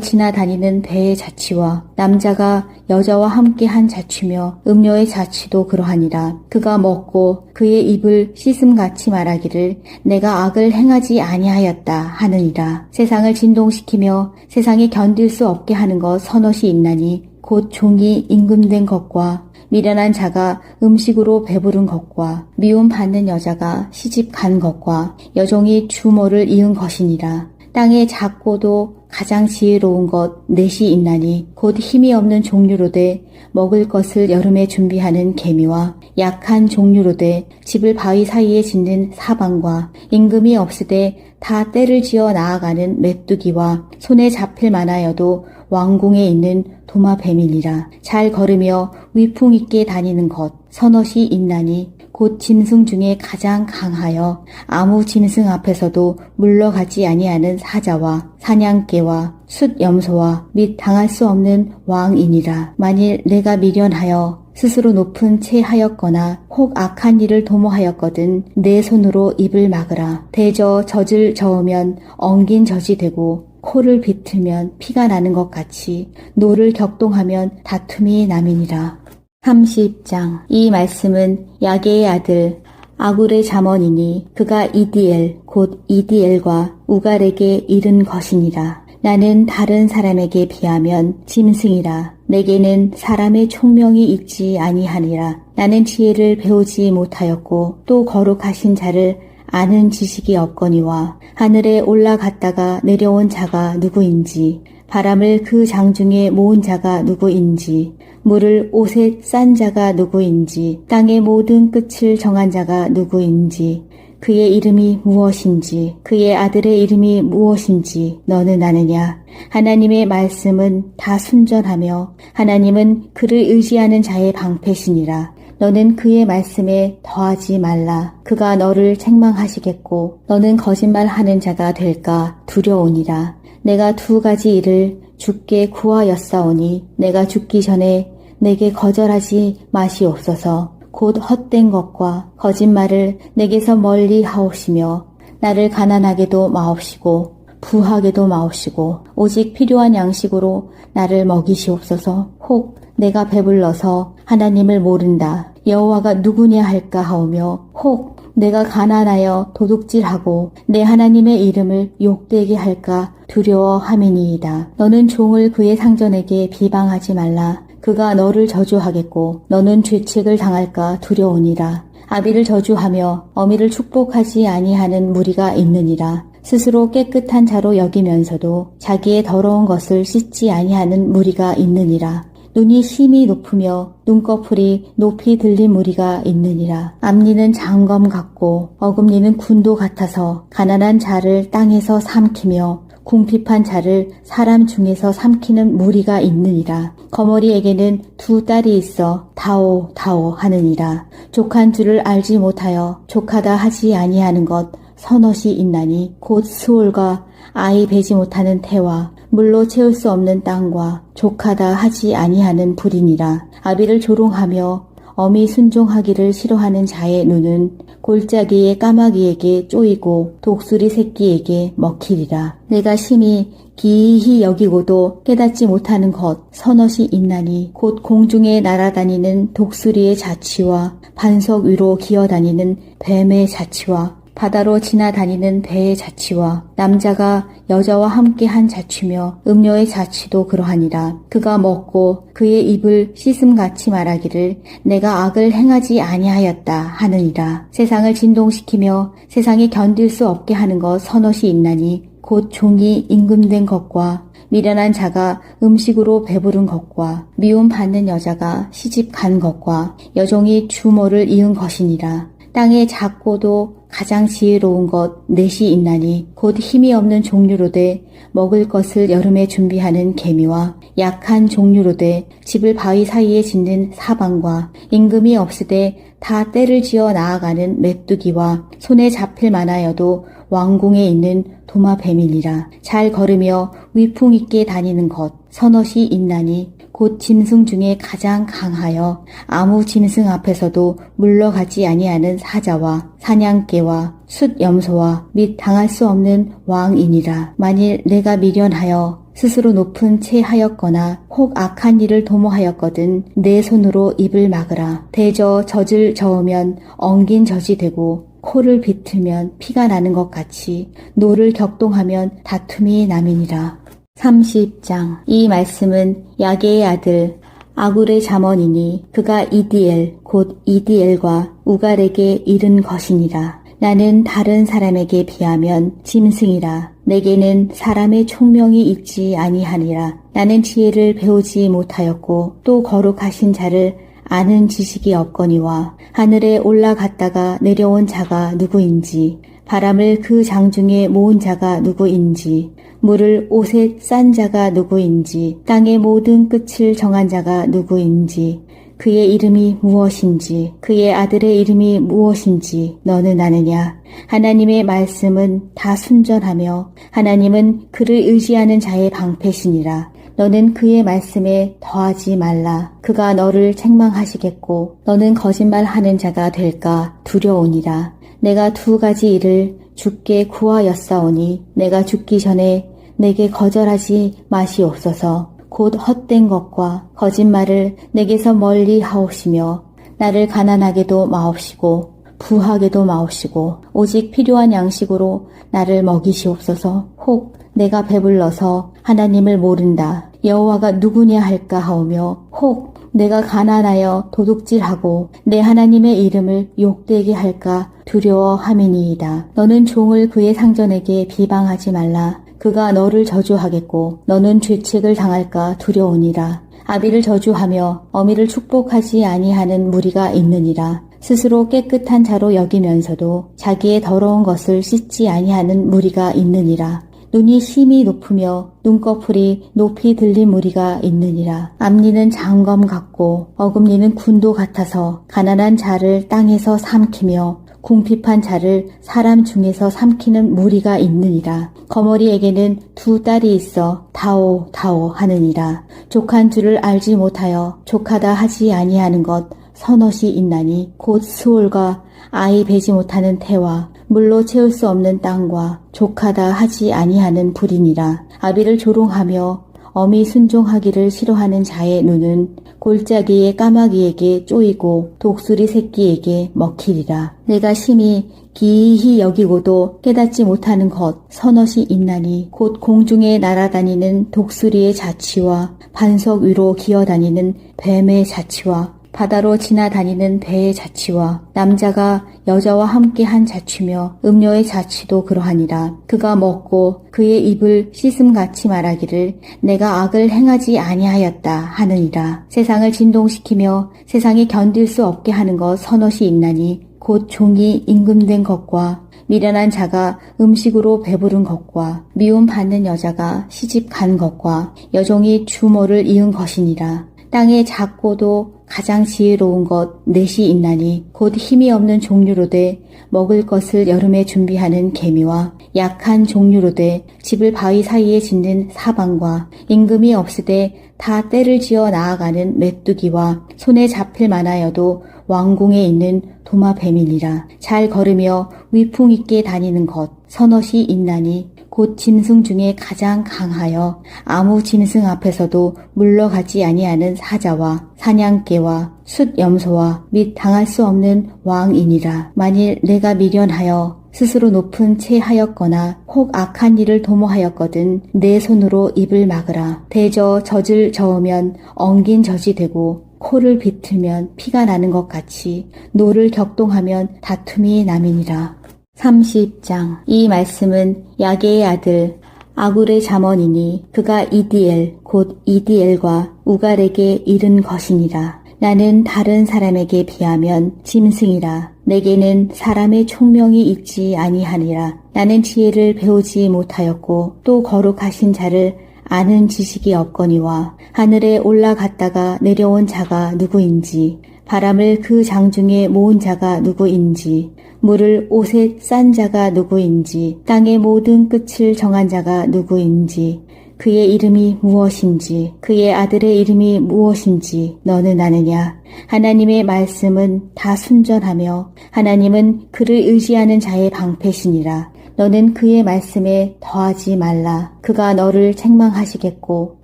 지나다니는 배의 자취와 남자가 여자와 함께 한 자취며 음녀의 자취도 그러하니라. 그가 먹고 그의 입을 씻음같이 말하기를 내가 악을 행하지 아니하였다 하느니라. 세상을 진동시키며 세상에 견딜 수 없게 하는 것 서넛이 있나니 곧 종이 임금된 것과 미련한 자가 음식으로 배부른 것과 미움받는 여자가 시집 간 것과 여종이 주모를 이은 것이니라. 땅에 작고도 가장 지혜로운 것 넷이 있나니 곧 힘이 없는 종류로되 먹을 것을 여름에 준비하는 개미와 약한 종류로되 집을 바위 사이에 짓는 사방과 임금이 없으되 다 때를 지어 나아가는 메뚜기와 손에 잡힐 만하여도 왕궁에 있는 도마뱀이니라. 잘 걸으며 위풍 있게 다니는 것 서넛이 있나니 곧 짐승 중에 가장 강하여 아무 짐승 앞에서도 물러가지 아니하는 사자와 사냥개와 숫염소와 및 당할 수 없는 왕이니라. 만일 내가 미련하여 스스로 높은 채 하였거나 혹 악한 일을 도모하였거든 내 손으로 입을 막으라. 대저 젖을 저으면 엉긴 젖이 되고 코를 비틀면 피가 나는 것 같이 노를 격동하면 다툼이 남이니라. 30장. 이 말씀은 야게의 아들 아굴의 잠언이니 그가 이디엘 곧 이디엘과 우갈에게 이른 것이니라. 나는 다른 사람에게 비하면 짐승이라. 내게는 사람의 총명이 있지 아니하니라. 나는 지혜를 배우지 못하였고 또 거룩하신 자를 아는 지식이 없거니와 하늘에 올라갔다가 내려온 자가 누구인지 바람을 그 장중에 모은 자가 누구인지 물을 옷에 싼 자가 누구인지 땅의 모든 끝을 정한 자가 누구인지 그의 이름이 무엇인지 그의 아들의 이름이 무엇인지 너는 아느냐. 하나님의 말씀은 다 순전하며 하나님은 그를 의지하는 자의 방패시니라. 너는 그의 말씀에 더하지 말라. 그가 너를 책망하시겠고 너는 거짓말하는 자가 될까 두려우니라. 내가 두 가지 일을 주께 구하였사오니 내가 죽기 전에 내게 거절하지 마시옵소서. 곧 헛된 것과 거짓말을 내게서 멀리 하옵시며 나를 가난하게도 마옵시고 부하게도 마옵시고 오직 필요한 양식으로 나를 먹이시옵소서. 혹 내가 배불러서 하나님을 모른다 여호와가 누구냐 할까 하오며 혹 내가 가난하여 도둑질하고 내 하나님의 이름을 욕되게 할까 두려워함이니이다. 너는 종을 그의 상전에게 비방하지 말라. 그가 너를 저주하겠고 너는 죄책을 당할까 두려우니라. 아비를 저주하며 어미를 축복하지 아니하는 무리가 있느니라. 스스로 깨끗한 자로 여기면서도 자기의 더러운 것을 씻지 아니하는 무리가 있느니라. 눈이 심히 높으며 눈꺼풀이 높이 들린 무리가 있느니라. 앞니는 장검 같고 어금니는 군도 같아서 가난한 자를 땅에서 삼키며 궁핍한 자를 사람 중에서 삼키는 무리가 있느니라. 거머리에게는 두 딸이 있어 다오 다오 하느니라. 족한 줄을 알지 못하여 족하다 하지 아니하는 것 서넛이 있나니 곧 스올과 아이 베지 못하는 태와 물로 채울 수 없는 땅과 족하다 하지 아니하는 불이니라. 아비를 조롱하며 어미 순종하기를 싫어하는 자의 눈은 골짜기의 까마귀에게 쪼이고 독수리 새끼에게 먹히리라. 내가 심히 기이히 여기고도 깨닫지 못하는 것 서넛이 있나니 곧 공중에 날아다니는 독수리의 자취와 반석 위로 기어다니는 뱀의 자취와 바다로 지나다니는 배의 자취와 남자가 여자와 함께 한 자취며 음녀의 자취도 그러하니라. 그가 먹고 그의 입을 씻음같이 말하기를 내가 악을 행하지 아니하였다 하느니라. 세상을 진동시키며 세상에 견딜 수 없게 하는 것 서넛이 있나니 곧 종이 임금된 것과 미련한 자가 음식으로 배부른 것과 미움받는 여자가 시집 간 것과 여종이 주모를 이은 것이니라. 땅에 작고도 가장 지혜로운 것 넷이 있나니 곧 힘이 없는 종류로되 먹을 것을 여름에 준비하는 개미와 약한 종류로되 집을 바위 사이에 짓는 사방과 임금이 없으되 다 때를 지어 나아가는 메뚜기와 손에 잡힐 만하여도 왕궁에 있는 도마뱀이니라. 잘 걸으며 위풍 있게 다니는 것 서넛이 있나니 곧 짐승 중에 가장 강하여 아무 짐승 앞에서도 물러가지 아니하는 사자와 사냥개와 숫염소와 및 당할 수 없는 왕이니라. 만일 내가 미련하여 스스로 높은 채 하였거나 혹 악한 일을 도모하였거든 내 손으로 입을 막으라. 대저 젖을 저으면 엉긴 젖이 되고 코를 비틀면 피가 나는 것 같이 노를 격동하면 다툼이 남이니라. 30장. 이 말씀은 야게의 아들 아굴의 잠언이니 그가 이디엘 곧 이디엘과 우갈에게 이른 것이니라. 나는 다른 사람에게 비하면 짐승이라. 내게는 사람의 총명이 있지 아니하니라. 나는 지혜를 배우지 못하였고 또 거룩하신 자를 아는 지식이 없거니와 하늘에 올라갔다가 내려온 자가 누구인지 바람을 그 장중에 모은 자가 누구인지 물을 옷에 싼 자가 누구인지 땅의 모든 끝을 정한 자가 누구인지 그의 이름이 무엇인지 그의 아들의 이름이 무엇인지 너는 아느냐. 하나님의 말씀은 다 순전하며 하나님은 그를 의지하는 자의 방패시니라. 너는 그의 말씀에 더하지 말라. 그가 너를 책망하시겠고 너는 거짓말하는 자가 될까 두려우니라. 내가 두 가지 일을 주께 구하였사오니 내가 죽기 전에 내게 거절하지 마시옵소서. 곧 헛된 것과 거짓말을 내게서 멀리 하옵시며 나를 가난하게도 마옵시고 부하게도 마옵시고 오직 필요한 양식으로 나를 먹이시옵소서. 혹 내가 배불러서 하나님을 모른다 여호와가 누구냐 할까 하오며 혹 내가 가난하여 도둑질하고 내 하나님의 이름을 욕되게 할까 두려워함이니이다. 너는 종을 그의 상전에게 비방하지 말라. 그가 너를 저주하겠고 너는 죄책을 당할까 두려우니라. 아비를 저주하며 어미를 축복하지 아니하는 무리가 있느니라. 스스로 깨끗한 자로 여기면서도 자기의 더러운 것을 씻지 아니하는 무리가 있느니라. 눈이 심히 높으며 눈꺼풀이 높이 들린 무리가 있느니라. 앞니는 장검 같고 어금니는 군도 같아서 가난한 자를 땅에서 삼키며 궁핍한 자를 사람 중에서 삼키는 무리가 있느니라. 거머리에게는 두 딸이 있어 다오 다오 하느니라. 족한 줄을 알지 못하여 족하다 하지 아니하는 것 서넛이 있나니 곧 스올과 아이 베지 못하는 태와 물로 채울 수 없는 땅과 족하다 하지 아니하는 불이니라. 아비를 조롱하며 어미 순종하기를 싫어하는 자의 눈은 골짜기의 까마귀에게 쪼이고 독수리 새끼에게 먹히리라. 내가 심히 기이히 여기고도 깨닫지 못하는 것 서넛이 있나니 곧 공중에 날아다니는 독수리의 자취와 반석 위로 기어다니는 뱀의 자취와 바다로 지나다니는 배의 자취와 남자가 여자와 함께 한 자취며 음녀의 자취도 그러하니라. 그가 먹고 그의 입을 씻음같이 말하기를 내가 악을 행하지 아니하였다 하느니라. 세상을 진동시키며 세상이 견딜 수 없게 하는 것 서넛이 있나니 곧 종이 임금된 것과 미련한 자가 음식으로 배부른 것과 미움 받는 여자가 시집 간 것과 여종이 주모를 이은 것이니라. 땅에 작고도 가장 지혜로운 것 넷이 있나니 곧 힘이 없는 종류로되 먹을 것을 여름에 준비하는 개미와 약한 종류로되 집을 바위 사이에 짓는 사방과 임금이 없으되 다 때를 지어 나아가는 메뚜기와 손에 잡힐 만하여도 왕궁에 있는 도마뱀이니라. 잘 걸으며 위풍 있게 다니는 것 서넛이 있나니 곧 짐승 중에 가장 강하여 아무 짐승 앞에서도 물러가지 아니하는 사자와 사냥개와 숫염소와 및 당할 수 없는 왕이니라. 만일 내가 미련하여 스스로 높은 채 하였거나 혹 악한 일을 도모하였거든 내 손으로 입을 막으라. 대저 젖을 저으면 엉긴 젖이 되고 코를 비틀면 피가 나는 것 같이 노를 격동하면 다툼이 남이니라. 30장. 이 말씀은 야게의 아들 아굴의 잠언이니 그가 이디엘 곧 이디엘과 우갈에게 이른 것이니라. 나는 다른 사람에게 비하면 짐승이라. 내게는 사람의 총명이 있지 아니하니라. 나는 지혜를 배우지 못하였고 또 거룩하신 자를 아는 지식이 없거니와 하늘에 올라갔다가 내려온 자가 누구인지 바람을 그 장중에 모은 자가 누구인지 물을 옷에 싼 자가 누구인지 땅의 모든 끝을 정한 자가 누구인지 그의 이름이 무엇인지 그의 아들의 이름이 무엇인지 너는 아느냐. 하나님의 말씀은 다 순전하며 하나님은 그를 의지하는 자의 방패시니라. 너는 그의 말씀에 더하지 말라. 그가 너를 책망하시겠고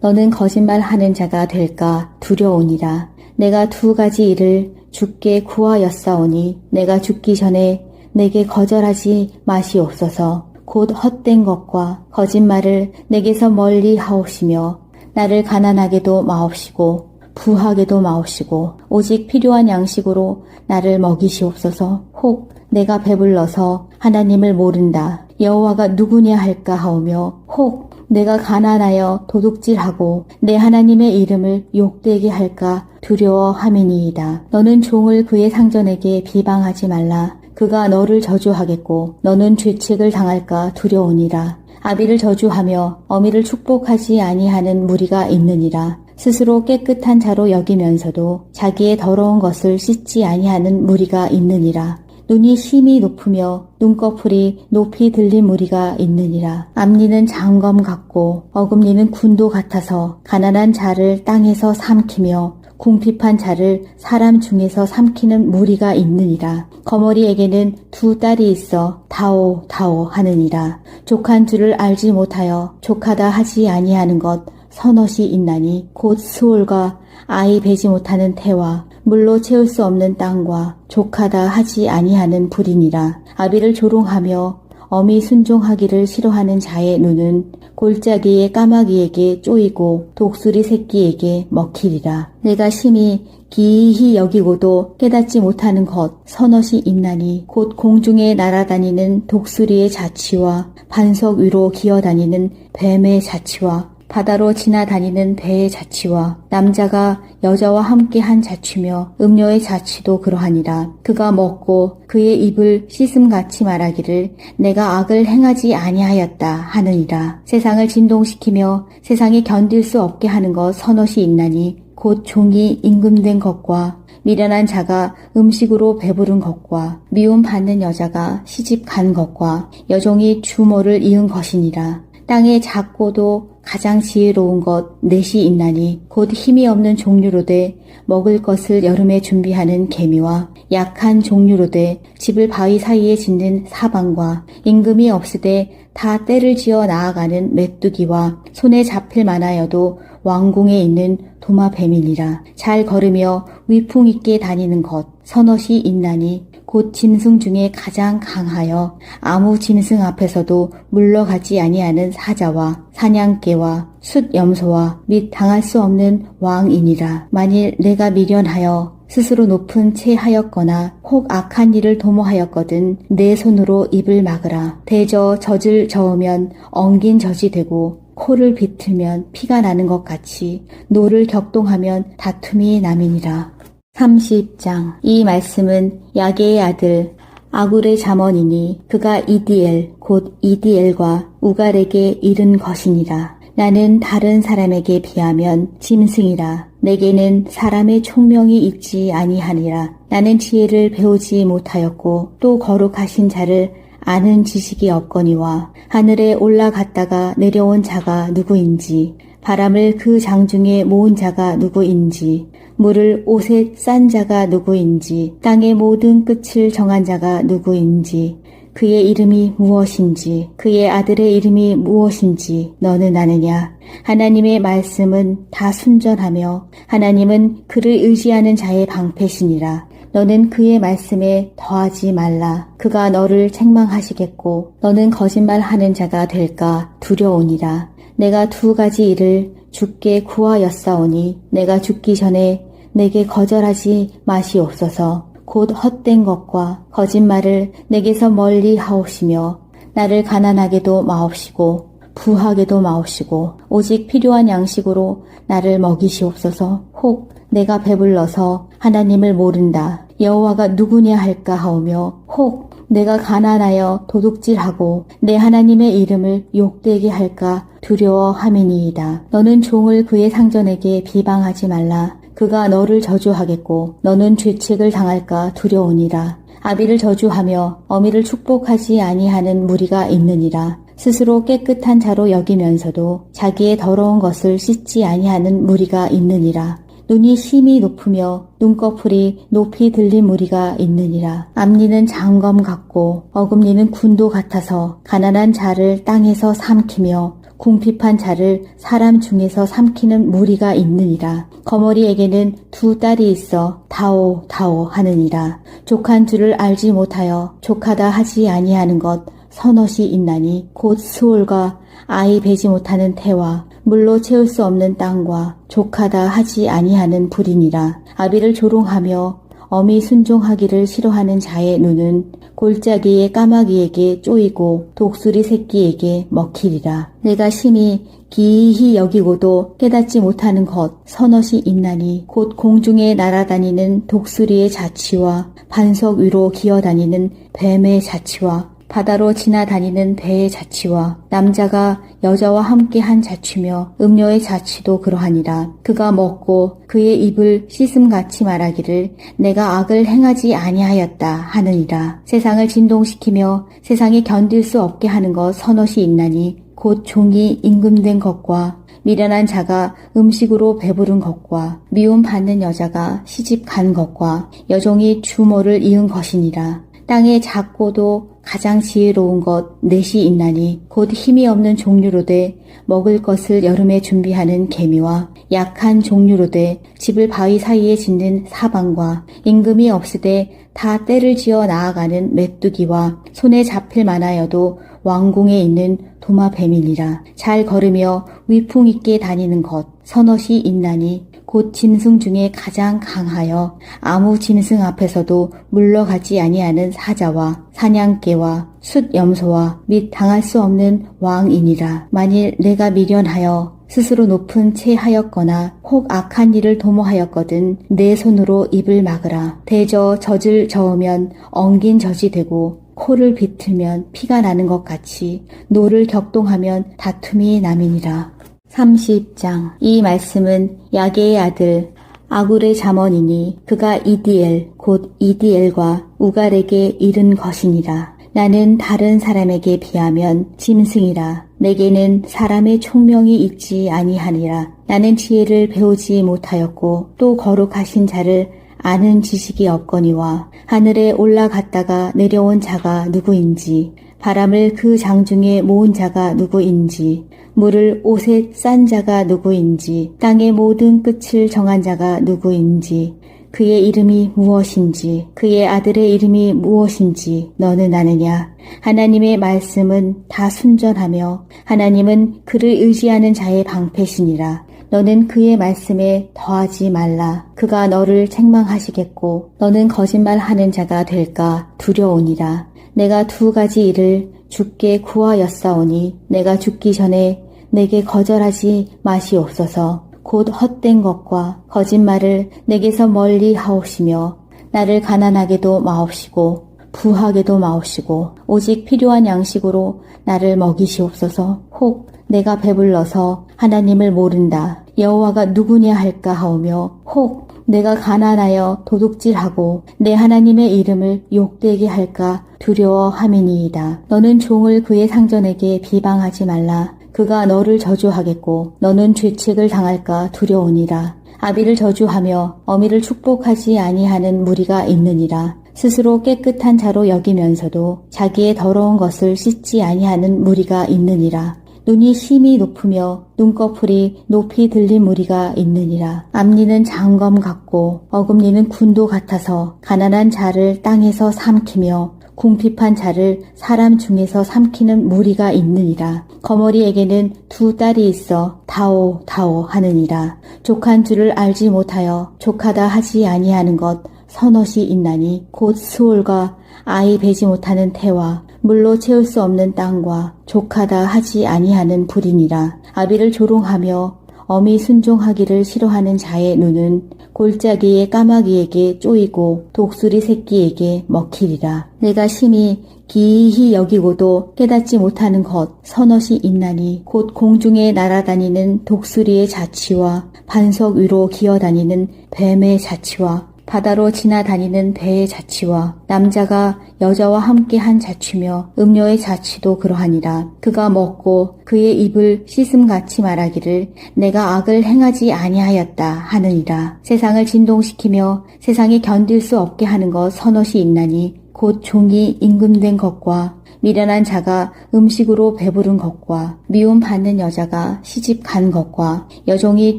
너는 거짓말하는 자가 될까 두려우니라. 내가 두 가지 일을 주께 구하였사오니 내가 죽기 전에 내게 거절하지 마시옵소서. 곧 헛된 것과 거짓말을 내게서 멀리 하옵시며 나를 가난하게도 마옵시고 부하게도 마옵시고 오직 필요한 양식으로 나를 먹이시옵소서. 혹 내가 배불러서 하나님을 모른다 여호와가 누구냐 할까 하오며 혹 내가 가난하여 도둑질하고 내 하나님의 이름을 욕되게 할까 두려워함이니이다. 너는 종을 그의 상전에게 비방하지 말라. 그가 너를 저주하겠고 너는 죄책을 당할까 두려우니라. 아비를 저주하며 어미를 축복하지 아니하는 무리가 있느니라. 스스로 깨끗한 자로 여기면서도 자기의 더러운 것을 씻지 아니하는 무리가 있느니라. 눈이 심히 높으며 눈꺼풀이 높이 들린 무리가 있느니라. 앞니는 장검 같고 어금니는 군도 같아서 가난한 자를 땅에서 삼키며 궁핍한 자를 사람 중에서 삼키는 무리가 있느니라. 거머리에게는 두 딸이 있어 다오 다오 하느니라. 족한 줄을 알지 못하여 족하다 하지 아니하는 것 서넛이 있나니 곧 스올과 아이 베지 못하는 태와 물로 채울 수 없는 땅과 족하다 하지 아니하는 불이니라. 아비를 조롱하며 어미 순종하기를 싫어하는 자의 눈은 골짜기의 까마귀에게 쪼이고 독수리 새끼에게 먹히리라. 내가 심히 기이히 여기고도 깨닫지 못하는 것 서넛이 있나니 곧 공중에 날아다니는 독수리의 자취와 반석 위로 기어다니는 뱀의 자취와 바다로 지나다니는 배의 자취와 남자가 여자와 함께 한 자취며 음녀의 자취도 그러하니라. 그가 먹고 그의 입을 씻음같이 말하기를 내가 악을 행하지 아니하였다 하느니라. 세상을 진동시키며 세상에 견딜 수 없게 하는 것 서넛이 있나니 곧 종이 임금된 것과 미련한 자가 음식으로 배부른 것과 미움 받는 여자가 시집 간 것과 여종이 주모를 이은 것이니라. 땅에 작고도 가장 지혜로운 것 넷이 있나니 곧 힘이 없는 종류로 돼 먹을 것을 여름에 준비하는 개미와 약한 종류로 돼 집을 바위 사이에 짓는 사방과 임금이 없으되 다 때를 지어 나아가는 메뚜기와 손에 잡힐 만하여도 왕궁에 있는 도마뱀이니라. 잘 걸으며 위풍 있게 다니는 것 서넛이 있나니 곧 짐승 중에 가장 강하여 아무 짐승 앞에서도 물러가지 아니하는 사자와 사냥개와 숫염소와 및 당할 수 없는 왕이니라. 만일 내가 미련하여 스스로 높은 채 하였거나 혹 악한 일을 도모하였거든 내 손으로 입을 막으라. 대저 젖을 저으면 엉긴 젖이 되고 코를 비틀면 피가 나는 것 같이 노를 격동하면 다툼이 남이니라. 30장. 이 말씀은 야게의 아들 아굴의 잠언이니 그가 이디엘 곧 이디엘과 우갈에게 이른 것이니라. 나는 다른 사람에게 비하면 짐승이라. 내게는 사람의 총명이 있지 아니하니라. 나는 지혜를 배우지 못하였고 또 거룩하신 자를 아는 지식이 없거니와 하늘에 올라갔다가 내려온 자가 누구인지 바람을 그 장중에 모은 자가 누구인지 물을 옷에 싼 자가 누구인지 땅의 모든 끝을 정한 자가 누구인지 그의 이름이 무엇인지 그의 아들의 이름이 무엇인지 너는 아느냐. 하나님의 말씀은 다 순전하며 하나님은 그를 의지하는 자의 방패시니라. 너는 그의 말씀에 더하지 말라. 그가 너를 책망하시겠고 너는 거짓말하는 자가 될까 두려우니라. 내가 두 가지 일을 주께 구하였사오니 내가 죽기 전에 내게 거절하지 마시옵소서. 곧 헛된 것과 거짓말을 내게서 멀리 하옵시며 나를 가난하게도 마옵시고 부하게도 마옵시고 오직 필요한 양식으로 나를 먹이시옵소서. 혹 내가 배불러서 하나님을 모른다. 여호와가 누구냐 할까 하오며 혹 내가 가난하여 도둑질하고 내 하나님의 이름을 욕되게 할까 두려워함이니이다. 너는 종을 그의 상전에게 비방하지 말라. 그가 너를 저주하겠고 너는 죄책을 당할까 두려우니라. 아비를 저주하며 어미를 축복하지 아니하는 무리가 있느니라. 스스로 깨끗한 자로 여기면서도 자기의 더러운 것을 씻지 아니하는 무리가 있느니라. 눈이 심히 높으며 눈꺼풀이 높이 들린 무리가 있느니라. 앞니는 장검 같고 어금니는 군도 같아서 가난한 자를 땅에서 삼키며 궁핍한 자를 사람 중에서 삼키는 무리가 있느니라. 거머리에게는 두 딸이 있어 다오 다오 하느니라. 족한 줄을 알지 못하여 족하다 하지 아니하는 것 서넛이 있나니 곧 스올과 아이 베지 못하는 태와 물로 채울 수 없는 땅과 족하다 하지 아니하는 불이니라. 아비를 조롱하며 어미 순종하기를 싫어하는 자의 눈은 골짜기의 까마귀에게 쪼이고 독수리 새끼에게 먹히리라. 내가 심히 기이히 여기고도 깨닫지 못하는 것 서넛이 있나니 곧 공중에 날아다니는 독수리의 자취와 반석 위로 기어다니는 뱀의 자취와 바다로 지나다니는 배의 자취와 남자가 여자와 함께 한 자취며 음녀의 자취도 그러하니라. 그가 먹고 그의 입을 씻음같이 말하기를 내가 악을 행하지 아니하였다 하느니라. 세상을 진동시키며 세상에 견딜 수 없게 하는 것 서넛이 있나니 곧 종이 임금된 것과 미련한 자가 음식으로 배부른 것과 미움 받는 여자가 시집 간 것과 여종이 주모를 이은 것이니라. 땅에 작고도 가장 지혜로운 것 넷이 있나니 곧 힘이 없는 종류로 돼 먹을 것을 여름에 준비하는 개미와 약한 종류로 돼 집을 바위 사이에 짓는 사방과 임금이 없으되 다 때를 지어 나아가는 메뚜기와 손에 잡힐 만하여도 왕궁에 있는 도마뱀이니라. 잘 걸으며 위풍 있게 다니는 것 서넛이 있나니 곧 짐승 중에 가장 강하여 아무 짐승 앞에서도 물러가지 아니하는 사자와 사냥개와 숫염소와 및 당할 수 없는 왕이니라. 만일 내가 미련하여 스스로 높은 채 하였거나 혹 악한 일을 도모하였거든 내 손으로 입을 막으라. 대저 젖을 저으면 엉긴 젖이 되고 코를 비틀면 피가 나는 것 같이 노를 격동하면 다툼이 남이니라. 30장. 이 말씀은 야게의 아들 아굴의 잠언이니 그가 이디엘 곧 이디엘과 우갈에게 이른 것이니라. 나는 다른 사람에게 비하면 짐승이라. 내게는 사람의 총명이 있지 아니하니라. 나는 지혜를 배우지 못하였고 또 거룩하신 자를 아는 지식이 없거니와 하늘에 올라갔다가 내려온 자가 누구인지 바람을 그 장중에 모은 자가 누구인지 물을 옷에 싼 자가 누구인지 땅의 모든 끝을 정한 자가 누구인지 그의 이름이 무엇인지 그의 아들의 이름이 무엇인지 너는 아느냐. 하나님의 말씀은 다 순전하며 하나님은 그를 의지하는 자의 방패시니라. 너는 그의 말씀에 더하지 말라. 그가 너를 책망하시겠고 너는 거짓말하는 자가 될까 두려우니라. 내가 두 가지 일을 주께 구하였사오니 내가 죽기 전에 내게 거절하지 마시옵소서. 곧 헛된 것과 거짓말을 내게서 멀리 하옵시며 나를 가난하게도 마옵시고 부하게도 마옵시고 오직 필요한 양식으로 나를 먹이시옵소서. 혹 내가 배불러서 하나님을 모른다. 여호와가 누구냐 할까 하오며 혹 내가 가난하여 도둑질하고 내 하나님의 이름을 욕되게 할까 두려워함이니이다. 너는 종을 그의 상전에게 비방하지 말라. 그가 너를 저주하겠고 너는 죄책을 당할까 두려우니라. 아비를 저주하며 어미를 축복하지 아니하는 무리가 있느니라. 스스로 깨끗한 자로 여기면서도 자기의 더러운 것을 씻지 아니하는 무리가 있느니라. 눈이 심히 높으며 눈꺼풀이 높이 들린 무리가 있느니라. 앞니는 장검 같고 어금니는 군도 같아서 가난한 자를 땅에서 삼키며 궁핍한 자를 사람 중에서 삼키는 무리가 있느니라. 거머리에게는 두 딸이 있어 다오 다오 하느니라. 족한 줄을 알지 못하여 족하다 하지 아니하는 것 서넛이 있나니 곧 스올과 아이 베지 못하는 태와 물로 채울 수 없는 땅과 족하다 하지 아니하는 불이니라. 아비를 조롱하며 엄히 순종하기를 싫어하는 자의 눈은 골짜기의 까마귀에게 쪼이고 독수리 새끼에게 먹히리라. 내가 심히 기이히 여기고도 깨닫지 못하는 것 서넛이 있나니 곧 공중에 날아다니는 독수리의 자취와 반석 위로 기어다니는 뱀의 자취와 바다로 지나다니는 배의 자취와 남자가 여자와 함께 한 자취며 음료의 자취도 그러하니라. 그가 먹고 그의 입을 씻음같이 말하기를 내가 악을 행하지 아니하였다 하느니라. 세상을 진동시키며 세상에 견딜 수 없게 하는 것 서넛이 있나니 곧 종이 임금된 것과 미련한 자가 음식으로 배부른 것과 미움 받는 여자가 시집 간 것과 여종이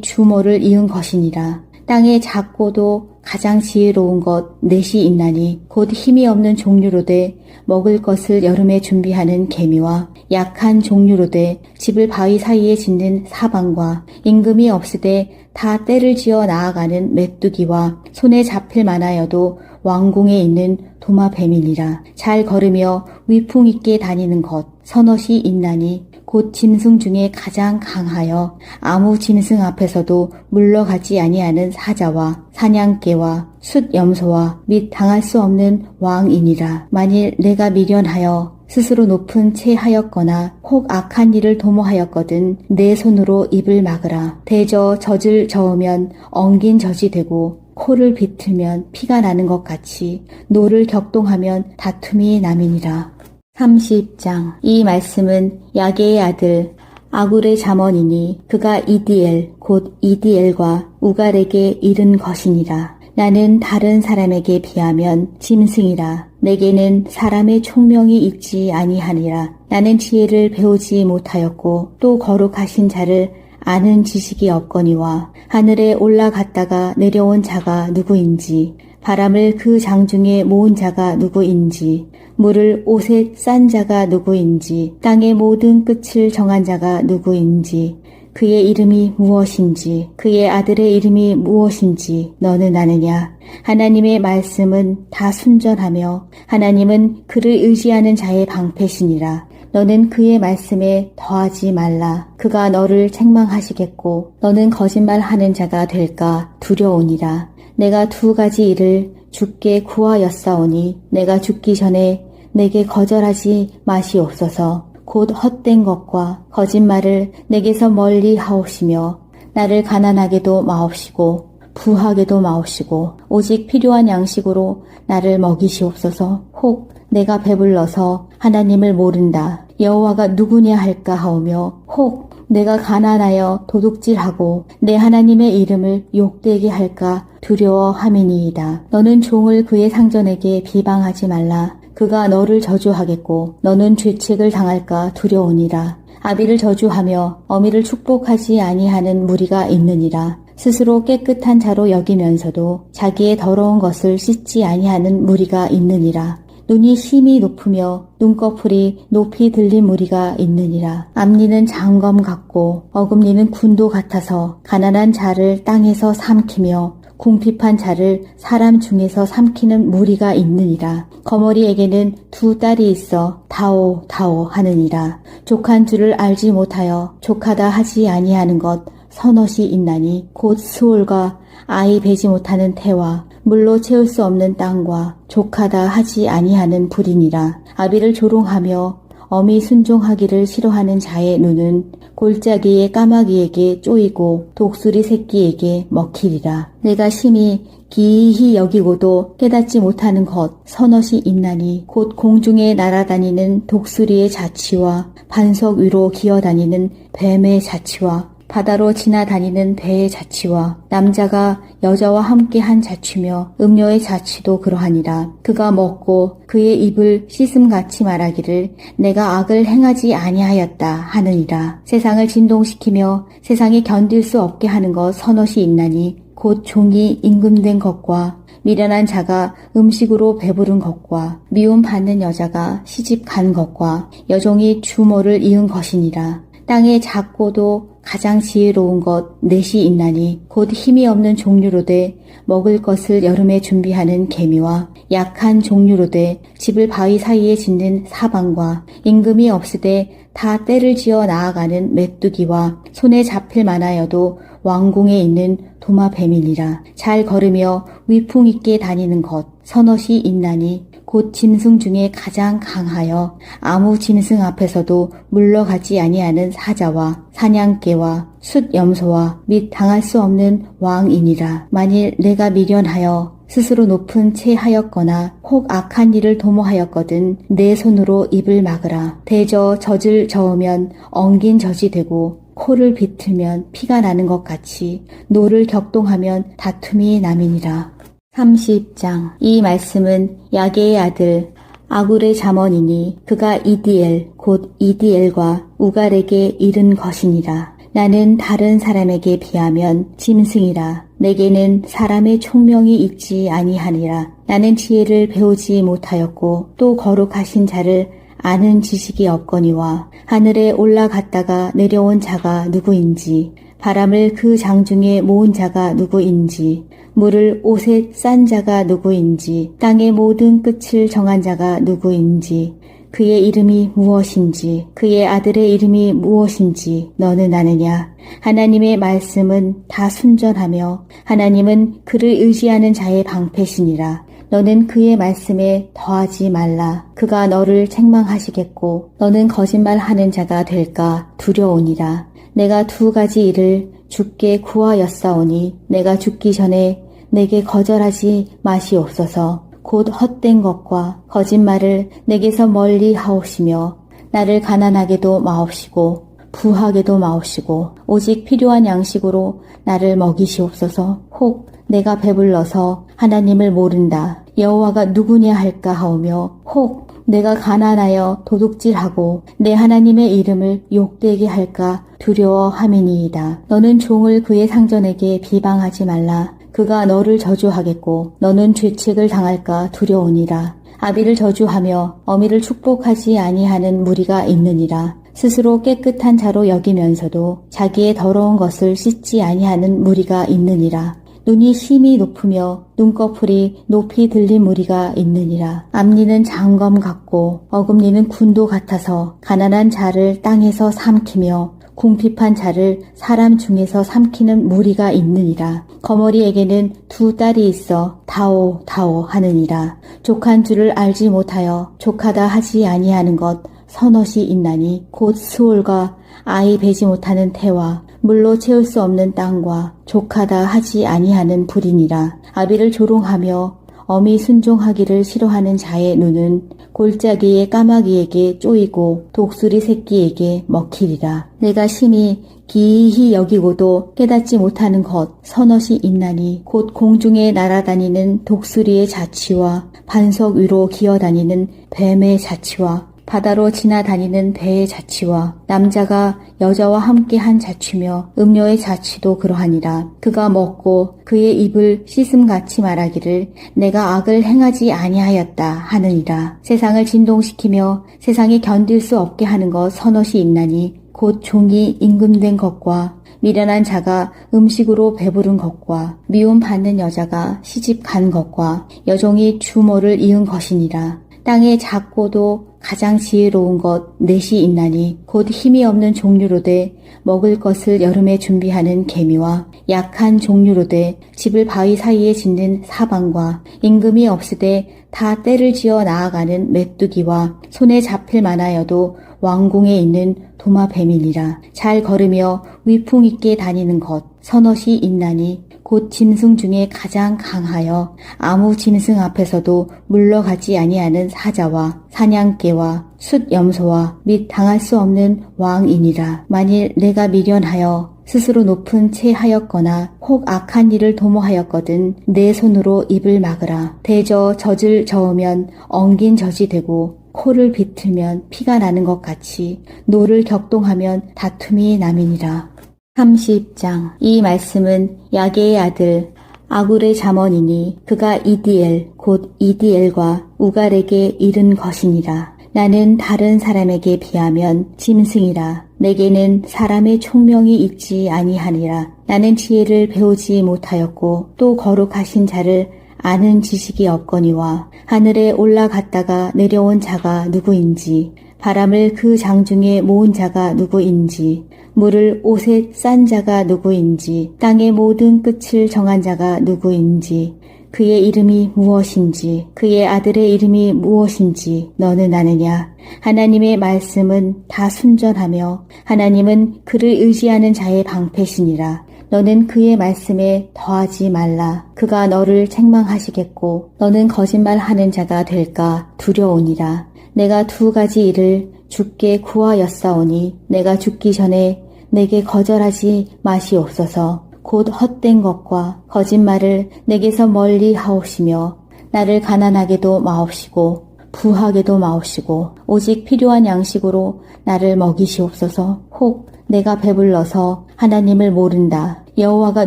주모를 이은 것이니라. 땅에 작고도 가장 지혜로운 것 넷이 있나니 곧 힘이 없는 종류로되 먹을 것을 여름에 준비하는 개미와 약한 종류로되 집을 바위 사이에 짓는 사방과 임금이 없으되 다 때를 지어 나아가는 메뚜기와 손에 잡힐 만하여도 왕궁에 있는 도마뱀이니라. 잘 걸으며 위풍 있게 다니는 것 서넛이 있나니 곧 짐승 중에 가장 강하여 아무 짐승 앞에서도 물러가지 아니하는 사자와 사냥개와 숫염소와 및 당할 수 없는 왕이니라. 만일 내가 미련하여 스스로 높은 채 하였거나 혹 악한 일을 도모하였거든 내 손으로 입을 막으라. 대저 젖을 저으면 엉긴 젖이 되고 코를 비틀면 피가 나는 것 같이 노를 격동하면 다툼이 남이니라. 30장. 이 말씀은 야게의 아들 아굴의 잠언이니 그가 이디엘 곧 이디엘과 우갈에게 이른 것이니라. 나는 다른 사람에게 비하면 짐승이라. 내게는 사람의 총명이 있지 아니하니라. 나는 지혜를 배우지 못하였고 또 거룩하신 자를 아는 지식이 없거니와 하늘에 올라갔다가 내려온 자가 누구인지 바람을 그 장중에 모은 자가 누구인지 물을 옷에 싼 자가 누구인지 땅의 모든 끝을 정한 자가 누구인지 그의 이름이 무엇인지 그의 아들의 이름이 무엇인지 너는 아느냐. 하나님의 말씀은 다 순전하며 하나님은 그를 의지하는 자의 방패시니라. 너는 그의 말씀에 더하지 말라. 그가 너를 책망하시겠고 너는 거짓말하는 자가 될까 두려우니라. 내가 두 가지 일을 주께 구하였사오니 내가 죽기 전에 내게 거절하지 마시옵소서. 곧 헛된 것과 거짓말을 내게서 멀리 하옵시며 나를 가난하게도 마옵시고 부하게도 마옵시고 오직 필요한 양식으로 나를 먹이시옵소서. 혹 내가 배불러서 하나님을 모른다 여호와가 누구냐 할까 하오며 혹 내가 가난하여 도둑질하고 내 하나님의 이름을 욕되게 할까 두려워함이니이다. 너는 종을 그의 상전에게 비방하지 말라. 그가 너를 저주하겠고 너는 죄책을 당할까 두려우니라. 아비를 저주하며 어미를 축복하지 아니하는 무리가 있느니라. 스스로 깨끗한 자로 여기면서도 자기의 더러운 것을 씻지 아니하는 무리가 있느니라. 눈이 심히 높으며 눈꺼풀이 높이 들린 무리가 있느니라. 앞니는 장검 같고 어금니는 군도 같아서 가난한 자를 땅에서 삼키며 궁핍한 자를 사람 중에서 삼키는 무리가 있느니라. 거머리에게는 두 딸이 있어 다오 다오 하느니라. 족한 줄을 알지 못하여 족하다 하지 아니하는 것 서넛이 있나니 곧 스올과 아이 베지 못하는 태와 물로 채울 수 없는 땅과 족하다 하지 아니하는 불이니라. 아비를 조롱하며 엄히 순종하기를 싫어하는 자의 눈은 골짜기의 까마귀에게 쪼이고 독수리 새끼에게 먹히리라. 내가 심히 기이히 여기고도 깨닫지 못하는 것 서넛이 있나니 곧 공중에 날아다니는 독수리의 자취와 반석 위로 기어다니는 뱀의 자취와 바다로 지나다니는 배의 자취와 남자가 여자와 함께 한 자취며 음료의 자취도 그러하니라. 그가 먹고 그의 입을 씻음같이 말하기를 내가 악을 행하지 아니하였다 하느니라. 세상을 진동시키며 세상에 견딜 수 없게 하는 것 서넛이 있나니 곧 종이 임금된 것과 미련한 자가 음식으로 배부른 것과 미움 받는 여자가 시집 간 것과 여종이 주모를 이은 것이니라. 땅에 작고도 가장 지혜로운 것 넷이 있나니 곧 힘이 없는 종류로 돼 먹을 것을 여름에 준비하는 개미와 약한 종류로 돼 집을 바위 사이에 짓는 사방과 임금이 없으되 다 때를 지어 나아가는 메뚜기와 손에 잡힐 만하여도 왕궁에 있는 도마뱀이니라. 잘 걸으며 위풍 있게 다니는 것 서넛이 있나니 곧 짐승 중에 가장 강하여 아무 짐승 앞에서도 물러가지 아니하는 사자와 사냥개와 숫염소와 및 당할 수 없는 왕이니라. 만일 내가 미련하여 스스로 높은 채 하였거나 혹 악한 일을 도모하였거든 내 손으로 입을 막으라. 대저 젖을 저으면 엉긴 젖이 되고 코를 비틀면 피가 나는 것 같이 노를 격동하면 다툼이 남이니라. 30장. 이 말씀은 야게의 아들 아굴의 잠언이니 그가 이디엘 곧 이디엘과 우갈에게 이른 것이니라. 나는 다른 사람에게 비하면 짐승이라. 내게는 사람의 총명이 있지 아니하니라. 나는 지혜를 배우지 못하였고 또 거룩하신 자를 아는 지식이 없거니와 하늘에 올라갔다가 내려온 자가 누구인지 바람을 그 장중에 모은 자가 누구인지 물을 옷에 싼 자가 누구인지 땅의 모든 끝을 정한 자가 누구인지 그의 이름이 무엇인지 그의 아들의 이름이 무엇인지 너는 아느냐. 하나님의 말씀은 다 순전하며 하나님은 그를 의지하는 자의 방패시니라. 너는 그의 말씀에 더하지 말라. 그가 너를 책망하시겠고 너는 거짓말하는 자가 될까 두려우니라. 내가 두 가지 일을 주께 구하였사오니 내가 죽기 전에 내게 거절하지 마시옵소서. 곧 헛된 것과 거짓말을 내게서 멀리 하옵시며 나를 가난하게도 마옵시고 부하게도 마옵시고 오직 필요한 양식으로 나를 먹이시옵소서. 혹 내가 배불러서 하나님을 모른다 여호와가 누구냐 할까 하오며 혹 내가 가난하여 도둑질하고 내 하나님의 이름을 욕되게 할까 두려워함이니이다. 너는 종을 그의 상전에게 비방하지 말라. 그가 너를 저주하겠고 너는 죄책을 당할까 두려우니라. 아비를 저주하며 어미를 축복하지 아니하는 무리가 있느니라. 스스로 깨끗한 자로 여기면서도 자기의 더러운 것을 씻지 아니하는 무리가 있느니라. 눈이 심히 높으며 눈꺼풀이 높이 들린 무리가 있느니라. 앞니는 장검 같고 어금니는 군도 같아서 가난한 자를 땅에서 삼키며 궁핍한 자를 사람 중에서 삼키는 무리가 있느니라. 거머리에게는 두 딸이 있어 다오 다오 하느니라. 족한 줄을 알지 못하여 족하다 하지 아니하는 것 서넛이 있나니 곧 스올과 아이 베지 못하는 태와 물로 채울 수 없는 땅과 족하다 하지 아니하는 불이니라. 아비를 조롱하며 어미 순종하기를 싫어하는 자의 눈은 골짜기의 까마귀에게 쪼이고 독수리 새끼에게 먹히리라. 내가 심히 기이히 여기고도 깨닫지 못하는 것 서넛이 있나니 곧 공중에 날아다니는 독수리의 자취와 반석 위로 기어다니는 뱀의 자취와 바다로 지나다니는 배의 자취와 남자가 여자와 함께 한 자취며 음료의 자취도 그러하니라. 그가 먹고 그의 입을 씻음같이 말하기를 내가 악을 행하지 아니하였다 하느니라. 세상을 진동시키며 세상이 견딜 수 없게 하는 것 서넛이 있나니 곧 종이 임금된 것과 미련한 자가 음식으로 배부른 것과 미움받는 여자가 시집 간 것과 여종이 주모를 이은 것이니라. 땅에 작고도 가장 지혜로운 것 넷이 있나니 곧 힘이 없는 종류로 돼 먹을 것을 여름에 준비하는 개미와 약한 종류로 돼 집을 바위 사이에 짓는 사방과 임금이 없으되 다 때를 지어 나아가는 메뚜기와 손에 잡힐 만하여도 왕궁에 있는 도마뱀이니라. 잘 걸으며 위풍 있게 다니는 것 서넛이 있나니 곧 짐승 중에 가장 강하여 아무 짐승 앞에서도 물러가지 아니하는 사자와 사냥개와 숫염소와 및 당할 수 없는 왕이니라. 만일 내가 미련하여 스스로 높은 채 하였거나 혹 악한 일을 도모하였거든 내 손으로 입을 막으라. 대저 젖을 저으면 엉긴 젖이 되고 코를 비틀면 피가 나는 것 같이 노를 격동하면 다툼이 남이니라. 30장. 이 말씀은 야게의 아들 아굴의 잠언이니 그가 이디엘 곧 이디엘과 우갈에게 이른 것이니라. 나는 다른 사람에게 비하면 짐승이라. 내게는 사람의 총명이 있지 아니하니라. 나는 지혜를 배우지 못하였고 또 거룩하신 자를 아는 지식이 없거니와 하늘에 올라갔다가 내려온 자가 누구인지 바람을 그 장중에 모은 자가 누구인지 물을 옷에 싼 자가 누구인지 땅의 모든 끝을 정한 자가 누구인지 그의 이름이 무엇인지 그의 아들의 이름이 무엇인지 너는 아느냐. 하나님의 말씀은 다 순전하며 하나님은 그를 의지하는 자의 방패시니라. 너는 그의 말씀에 더하지 말라. 그가 너를 책망하시겠고 너는 거짓말하는 자가 될까 두려우니라. 내가 두 가지 일을 주께 구하였사오니 내가 죽기 전에 내게 거절하지 마시옵소서. 곧 헛된 것과 거짓말을 내게서 멀리 하옵시며 나를 가난하게도 마옵시고 부하게도 마옵시고 오직 필요한 양식으로 나를 먹이시옵소서. 혹 내가 배불러서 하나님을 모른다. 여호와가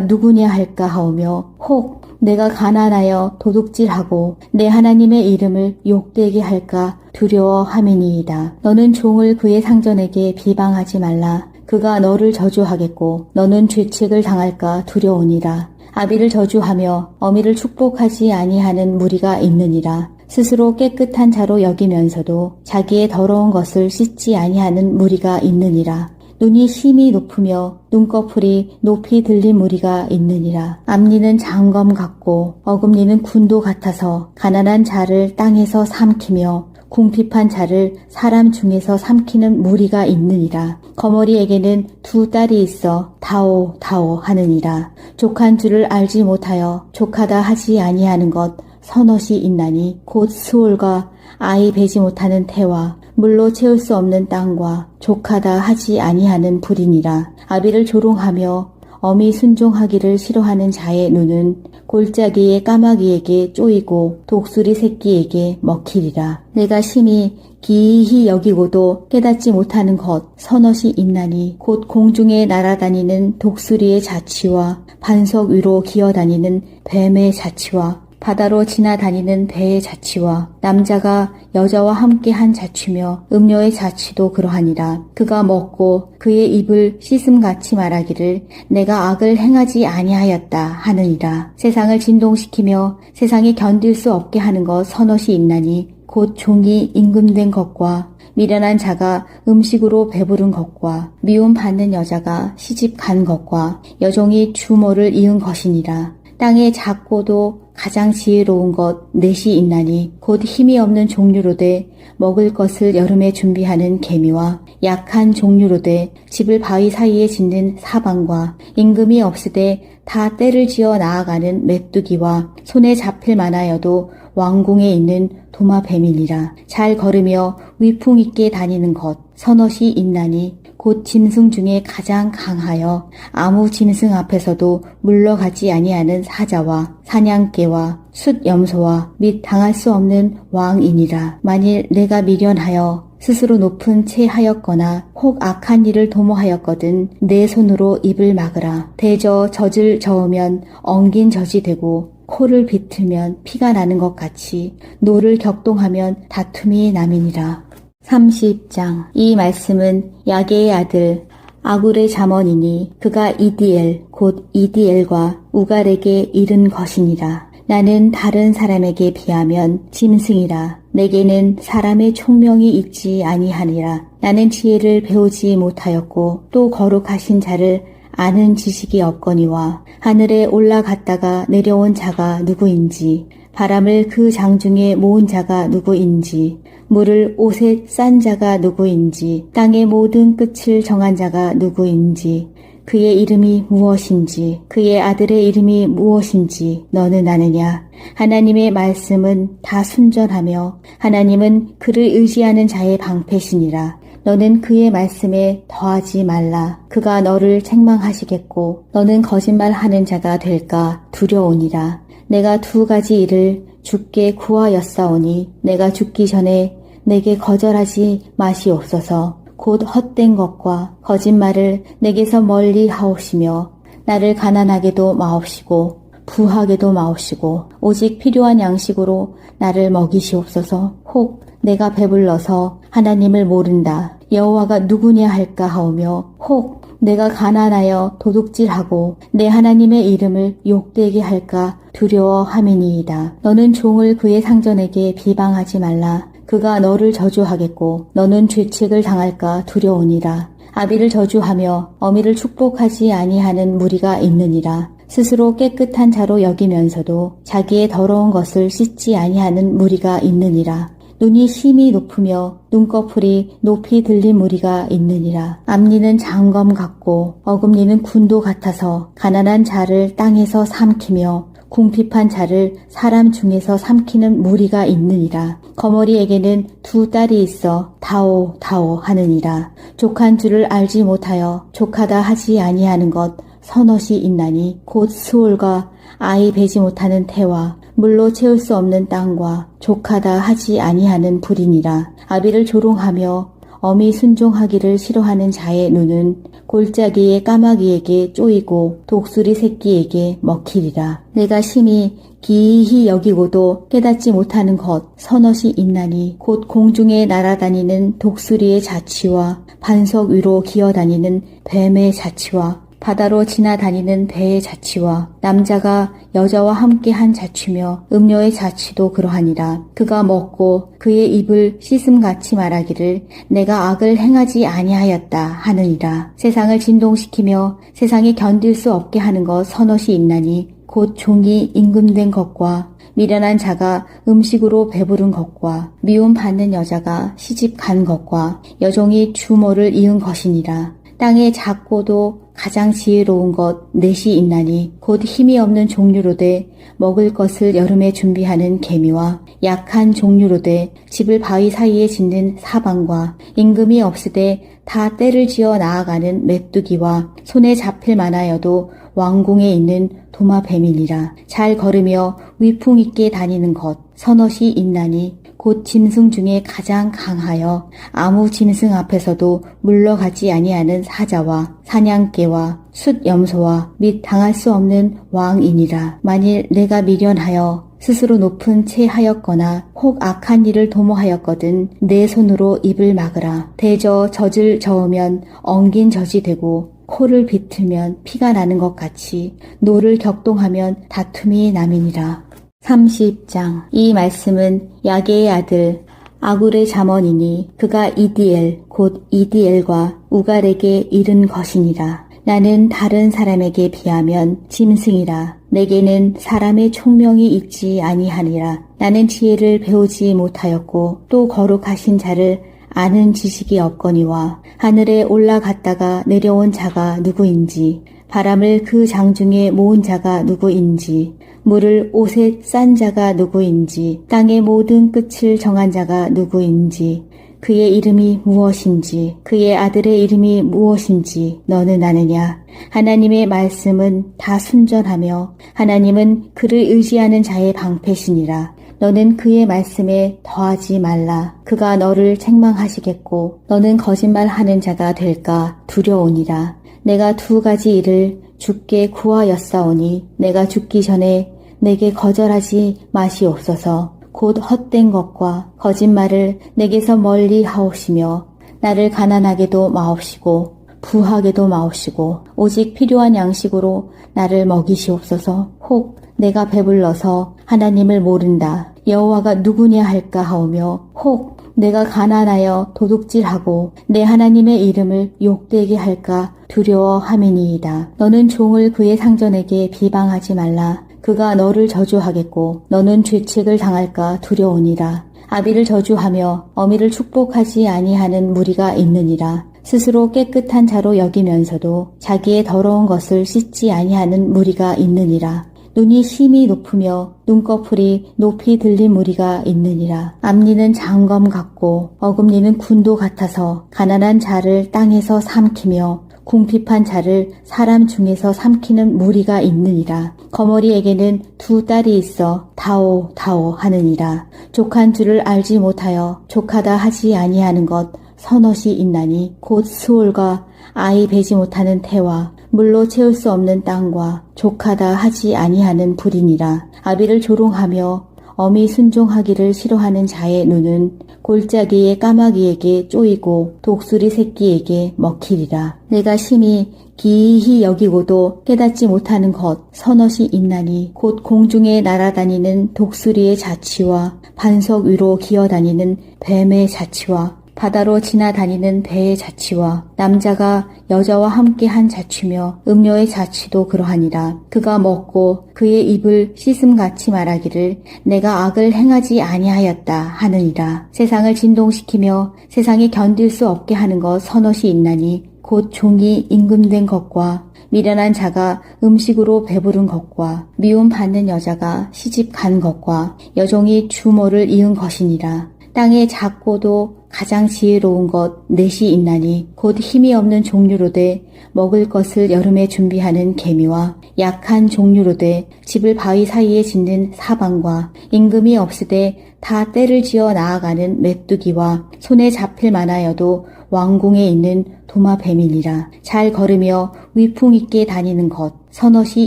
누구냐 할까 하오며 혹 내가 가난하여 도둑질하고 내 하나님의 이름을 욕되게 할까 두려워함이니이다. 너는 종을 그의 상전에게 비방하지 말라. 그가 너를 저주하겠고 너는 죄책을 당할까 두려우니라. 아비를 저주하며 어미를 축복하지 아니하는 무리가 있느니라. 스스로 깨끗한 자로 여기면서도 자기의 더러운 것을 씻지 아니하는 무리가 있느니라. 눈이 심히 높으며 눈꺼풀이 높이 들린 무리가 있느니라. 앞니는 장검 같고 어금니는 군도 같아서 가난한 자를 땅에서 삼키며 궁핍한 자를 사람 중에서 삼키는 무리가 있느니라. 거머리에게는 두 딸이 있어 다오 다오 하느니라. 족한 줄을 알지 못하여 족하다 하지 아니하는 것 서넛이 있나니 곧 스올과 아이 베지 못하는 태와 물로 채울 수 없는 땅과 족하다 하지 아니하는 불이니라. 아비를 조롱하며 어미 순종하기를 싫어하는 자의 눈은 골짜기의 까마귀에게 쪼이고 독수리 새끼에게 먹히리라. 내가 심히 기이히 여기고도 깨닫지 못하는 것 서넛이 있나니 곧 공중에 날아다니는 독수리의 자취와 반석 위로 기어다니는 뱀의 자취와 바다로 지나다니는 배의 자취와 남자가 여자와 함께 한 자취며 음료의 자취도 그러하니라. 그가 먹고 그의 입을 씻음같이 말하기를 내가 악을 행하지 아니하였다 하느니라. 세상을 진동시키며 세상에 견딜 수 없게 하는 것 서넛이 있나니 곧 종이 임금된 것과 미련한 자가 음식으로 배부른 것과 미움받는 여자가 시집 간 것과 여종이 주모를 이은 것이니라. 땅에 작고도 가장 지혜로운 것 넷이 있나니 곧 힘이 없는 종류로 돼 먹을 것을 여름에 준비하는 개미와 약한 종류로 돼 집을 바위 사이에 짓는 사방과 임금이 없으되 다 때를 지어 나아가는 메뚜기와 손에 잡힐 만하여도 왕궁에 있는 도마뱀이니라. 잘 걸으며 위풍 있게 다니는 것 서넛이 있나니 곧 짐승 중에 가장 강하여 아무 짐승 앞에서도 물러가지 아니하는 사자와 사냥개와 숫염소와 및 당할 수 없는 왕이니라. 만일 내가 미련하여 스스로 높은 채 하였거나 혹 악한 일을 도모하였거든 내 손으로 입을 막으라. 대저 젖을 저으면 엉긴 젖이 되고 코를 비틀면 피가 나는 것 같이 노를 격동하면 다툼이 남이니라. 30장. 이 말씀은 야게의 아들 아굴의 잠언이니 그가 이디엘 곧 이디엘과 우갈에게 이른 것이니라. 나는 다른 사람에게 비하면 짐승이라. 내게는 사람의 총명이 있지 아니하니라. 나는 지혜를 배우지 못하였고 또 거룩하신 자를 아는 지식이 없거니와 하늘에 올라갔다가 내려온 자가 누구인지 바람을 그 장중에 모은 자가 누구인지 물을 옷에 싼 자가 누구인지 땅의 모든 끝을 정한 자가 누구인지 그의 이름이 무엇인지 그의 아들의 이름이 무엇인지 너는 아느냐. 하나님의 말씀은 다 순전하며 하나님은 그를 의지하는 자의 방패시니라. 너는 그의 말씀에 더하지 말라. 그가 너를 책망하시겠고 너는 거짓말하는 자가 될까 두려우니라. 내가 두 가지 일을 주께 구하였사오니 내가 죽기 전에 내게 거절하지 마시옵소서. 곧 헛된 것과 거짓말을 내게서 멀리 하옵시며 나를 가난하게도 마옵시고 부하게도 마옵시고 오직 필요한 양식으로 나를 먹이시옵소서. 혹 내가 배불러서 하나님을 모른다. 여호와가 누구냐 할까 하오며 혹 내가 가난하여 도둑질하고 내 하나님의 이름을 욕되게 할까 두려워함이니이다. 너는 종을 그의 상전에게 비방하지 말라. 그가 너를 저주하겠고 너는 죄책을 당할까 두려우니라. 아비를 저주하며 어미를 축복하지 아니하는 무리가 있느니라. 스스로 깨끗한 자로 여기면서도 자기의 더러운 것을 씻지 아니하는 무리가 있느니라. 눈이 심히 높으며 눈꺼풀이 높이 들린 무리가 있느니라. 앞니는 장검 같고 어금니는 군도 같아서 가난한 자를 땅에서 삼키며 궁핍한 자를 사람 중에서 삼키는 무리가 있느니라. 거머리에게는 두 딸이 있어 다오 다오 하느니라. 족한 줄을 알지 못하여 족하다 하지 아니하는 것 서넛이 있나니 곧 스올과 아이 베지 못하는 태와 물로 채울 수 없는 땅과 족하다 하지 아니하는 불이니라. 아비를 조롱하며 어미 순종하기를 싫어하는 자의 눈은 골짜기의 까마귀에게 쪼이고 독수리 새끼에게 먹히리라. 내가 심히 기이히 여기고도 깨닫지 못하는 것 서넛이 있나니 곧 공중에 날아다니는 독수리의 자취와 반석 위로 기어다니는 뱀의 자취와 바다로 지나다니는 배의 자취와 남자가 여자와 함께 한 자취며 음료의 자취도 그러하니라. 그가 먹고 그의 입을 씻음같이 말하기를 내가 악을 행하지 아니하였다 하느니라. 세상을 진동시키며 세상에 견딜 수 없게 하는 것 서넛이 있나니 곧 종이 임금된 것과 미련한 자가 음식으로 배부른 것과 미움받는 여자가 시집 간 것과 여종이 주모를 이은 것이니라. 땅에 작고도 가장 지혜로운 것 넷이 있나니 곧 힘이 없는 종류로 돼 먹을 것을 여름에 준비하는 개미와 약한 종류로 돼 집을 바위 사이에 짓는 사방과 임금이 없으되 다 때를 지어 나아가는 메뚜기와 손에 잡힐 만하여도 왕궁에 있는 도마뱀이니라. 잘 걸으며 위풍 있게 다니는 것 서넛이 있나니 곧 짐승 중에 가장 강하여 아무 짐승 앞에서도 물러가지 아니하는 사자와 사냥개와 숫염소와 및 당할 수 없는 왕이니라. 만일 내가 미련하여 스스로 높은 채 하였거나 혹 악한 일을 도모하였거든 내 손으로 입을 막으라. 대저 젖을 저으면 엉긴 젖이 되고 코를 비틀면 피가 나는 것 같이 노를 격동하면 다툼이 남이니라. 30장. 이 말씀은 야게의 아들 아굴의 잠언이니 그가 이디엘 곧 이디엘과 우갈에게 이른 것이니라. 나는 다른 사람에게 비하면 짐승이라. 내게는 사람의 총명이 있지 아니하니라. 나는 지혜를 배우지 못하였고 또 거룩하신 자를 아는 지식이 없거니와 하늘에 올라갔다가 내려온 자가 누구인지 바람을 그 장중에 모은 자가 누구인지 물을 옷에 싼 자가 누구인지 땅의 모든 끝을 정한 자가 누구인지 그의 이름이 무엇인지 그의 아들의 이름이 무엇인지 너는 아느냐. 하나님의 말씀은 다 순전하며 하나님은 그를 의지하는 자의 방패시니라. 너는 그의 말씀에 더하지 말라. 그가 너를 책망하시겠고 너는 거짓말하는 자가 될까 두려우니라. 내가 두 가지 일을 주께 구하였사오니 내가 죽기 전에 내게 거절하지 마시옵소서. 곧 헛된 것과 거짓말을 내게서 멀리 하옵시며 나를 가난하게도 마옵시고 부하게도 마옵시고 오직 필요한 양식으로 나를 먹이시옵소서. 혹 내가 배불러서 하나님을 모른다. 여호와가 누구냐 할까 하오며 혹 내가 가난하여 도둑질하고 내 하나님의 이름을 욕되게 할까 두려워함이니이다. 너는 종을 그의 상전에게 비방하지 말라. 그가 너를 저주하겠고 너는 죄책을 당할까 두려우니라. 아비를 저주하며 어미를 축복하지 아니하는 무리가 있느니라. 스스로 깨끗한 자로 여기면서도 자기의 더러운 것을 씻지 아니하는 무리가 있느니라. 눈이 심히 높으며 눈꺼풀이 높이 들린 무리가 있느니라. 앞니는 장검 같고 어금니는 군도 같아서 가난한 자를 땅에서 삼키며 궁핍한 자를 사람 중에서 삼키는 무리가 있느니라. 거머리에게는 두 딸이 있어 다오 다오 하느니라. 족한 줄을 알지 못하여 족하다 하지 아니하는 것 서넛이 있나니 곧 스올과 아이 베지 못하는 태와 물로 채울 수 없는 땅과 족하다 하지 아니하는 불이니라. 아비를 조롱하며 엄히 순종하기를 싫어하는 자의 눈은 골짜기의 까마귀에게 쪼이고 독수리 새끼에게 먹히리라. 내가 심히 기이히 여기고도 깨닫지 못하는 것 서넛이 있나니 곧 공중에 날아다니는 독수리의 자취와 반석 위로 기어다니는 뱀의 자취와 바다로 지나다니는 배의 자취와 남자가 여자와 함께 한 자취며 음녀의 자취도 그러하니라. 그가 먹고 그의 입을 씻음같이 말하기를 내가 악을 행하지 아니하였다 하느니라. 세상을 진동시키며 세상이 견딜 수 없게 하는 것 서넛이 있나니 곧 종이 임금된 것과 미련한 자가 음식으로 배부른 것과 미움 받는 여자가 시집 간 것과 여종이 주모를 이은 것이니라. 땅에 작고도 가장 지혜로운 것 넷이 있나니 곧 힘이 없는 종류로 돼 먹을 것을 여름에 준비하는 개미와 약한 종류로 돼 집을 바위 사이에 짓는 사방과 임금이 없으되 다 때를 지어 나아가는 메뚜기와 손에 잡힐 만하여도 왕궁에 있는 도마뱀이니라. 잘 걸으며 위풍 있게 다니는 것 서넛이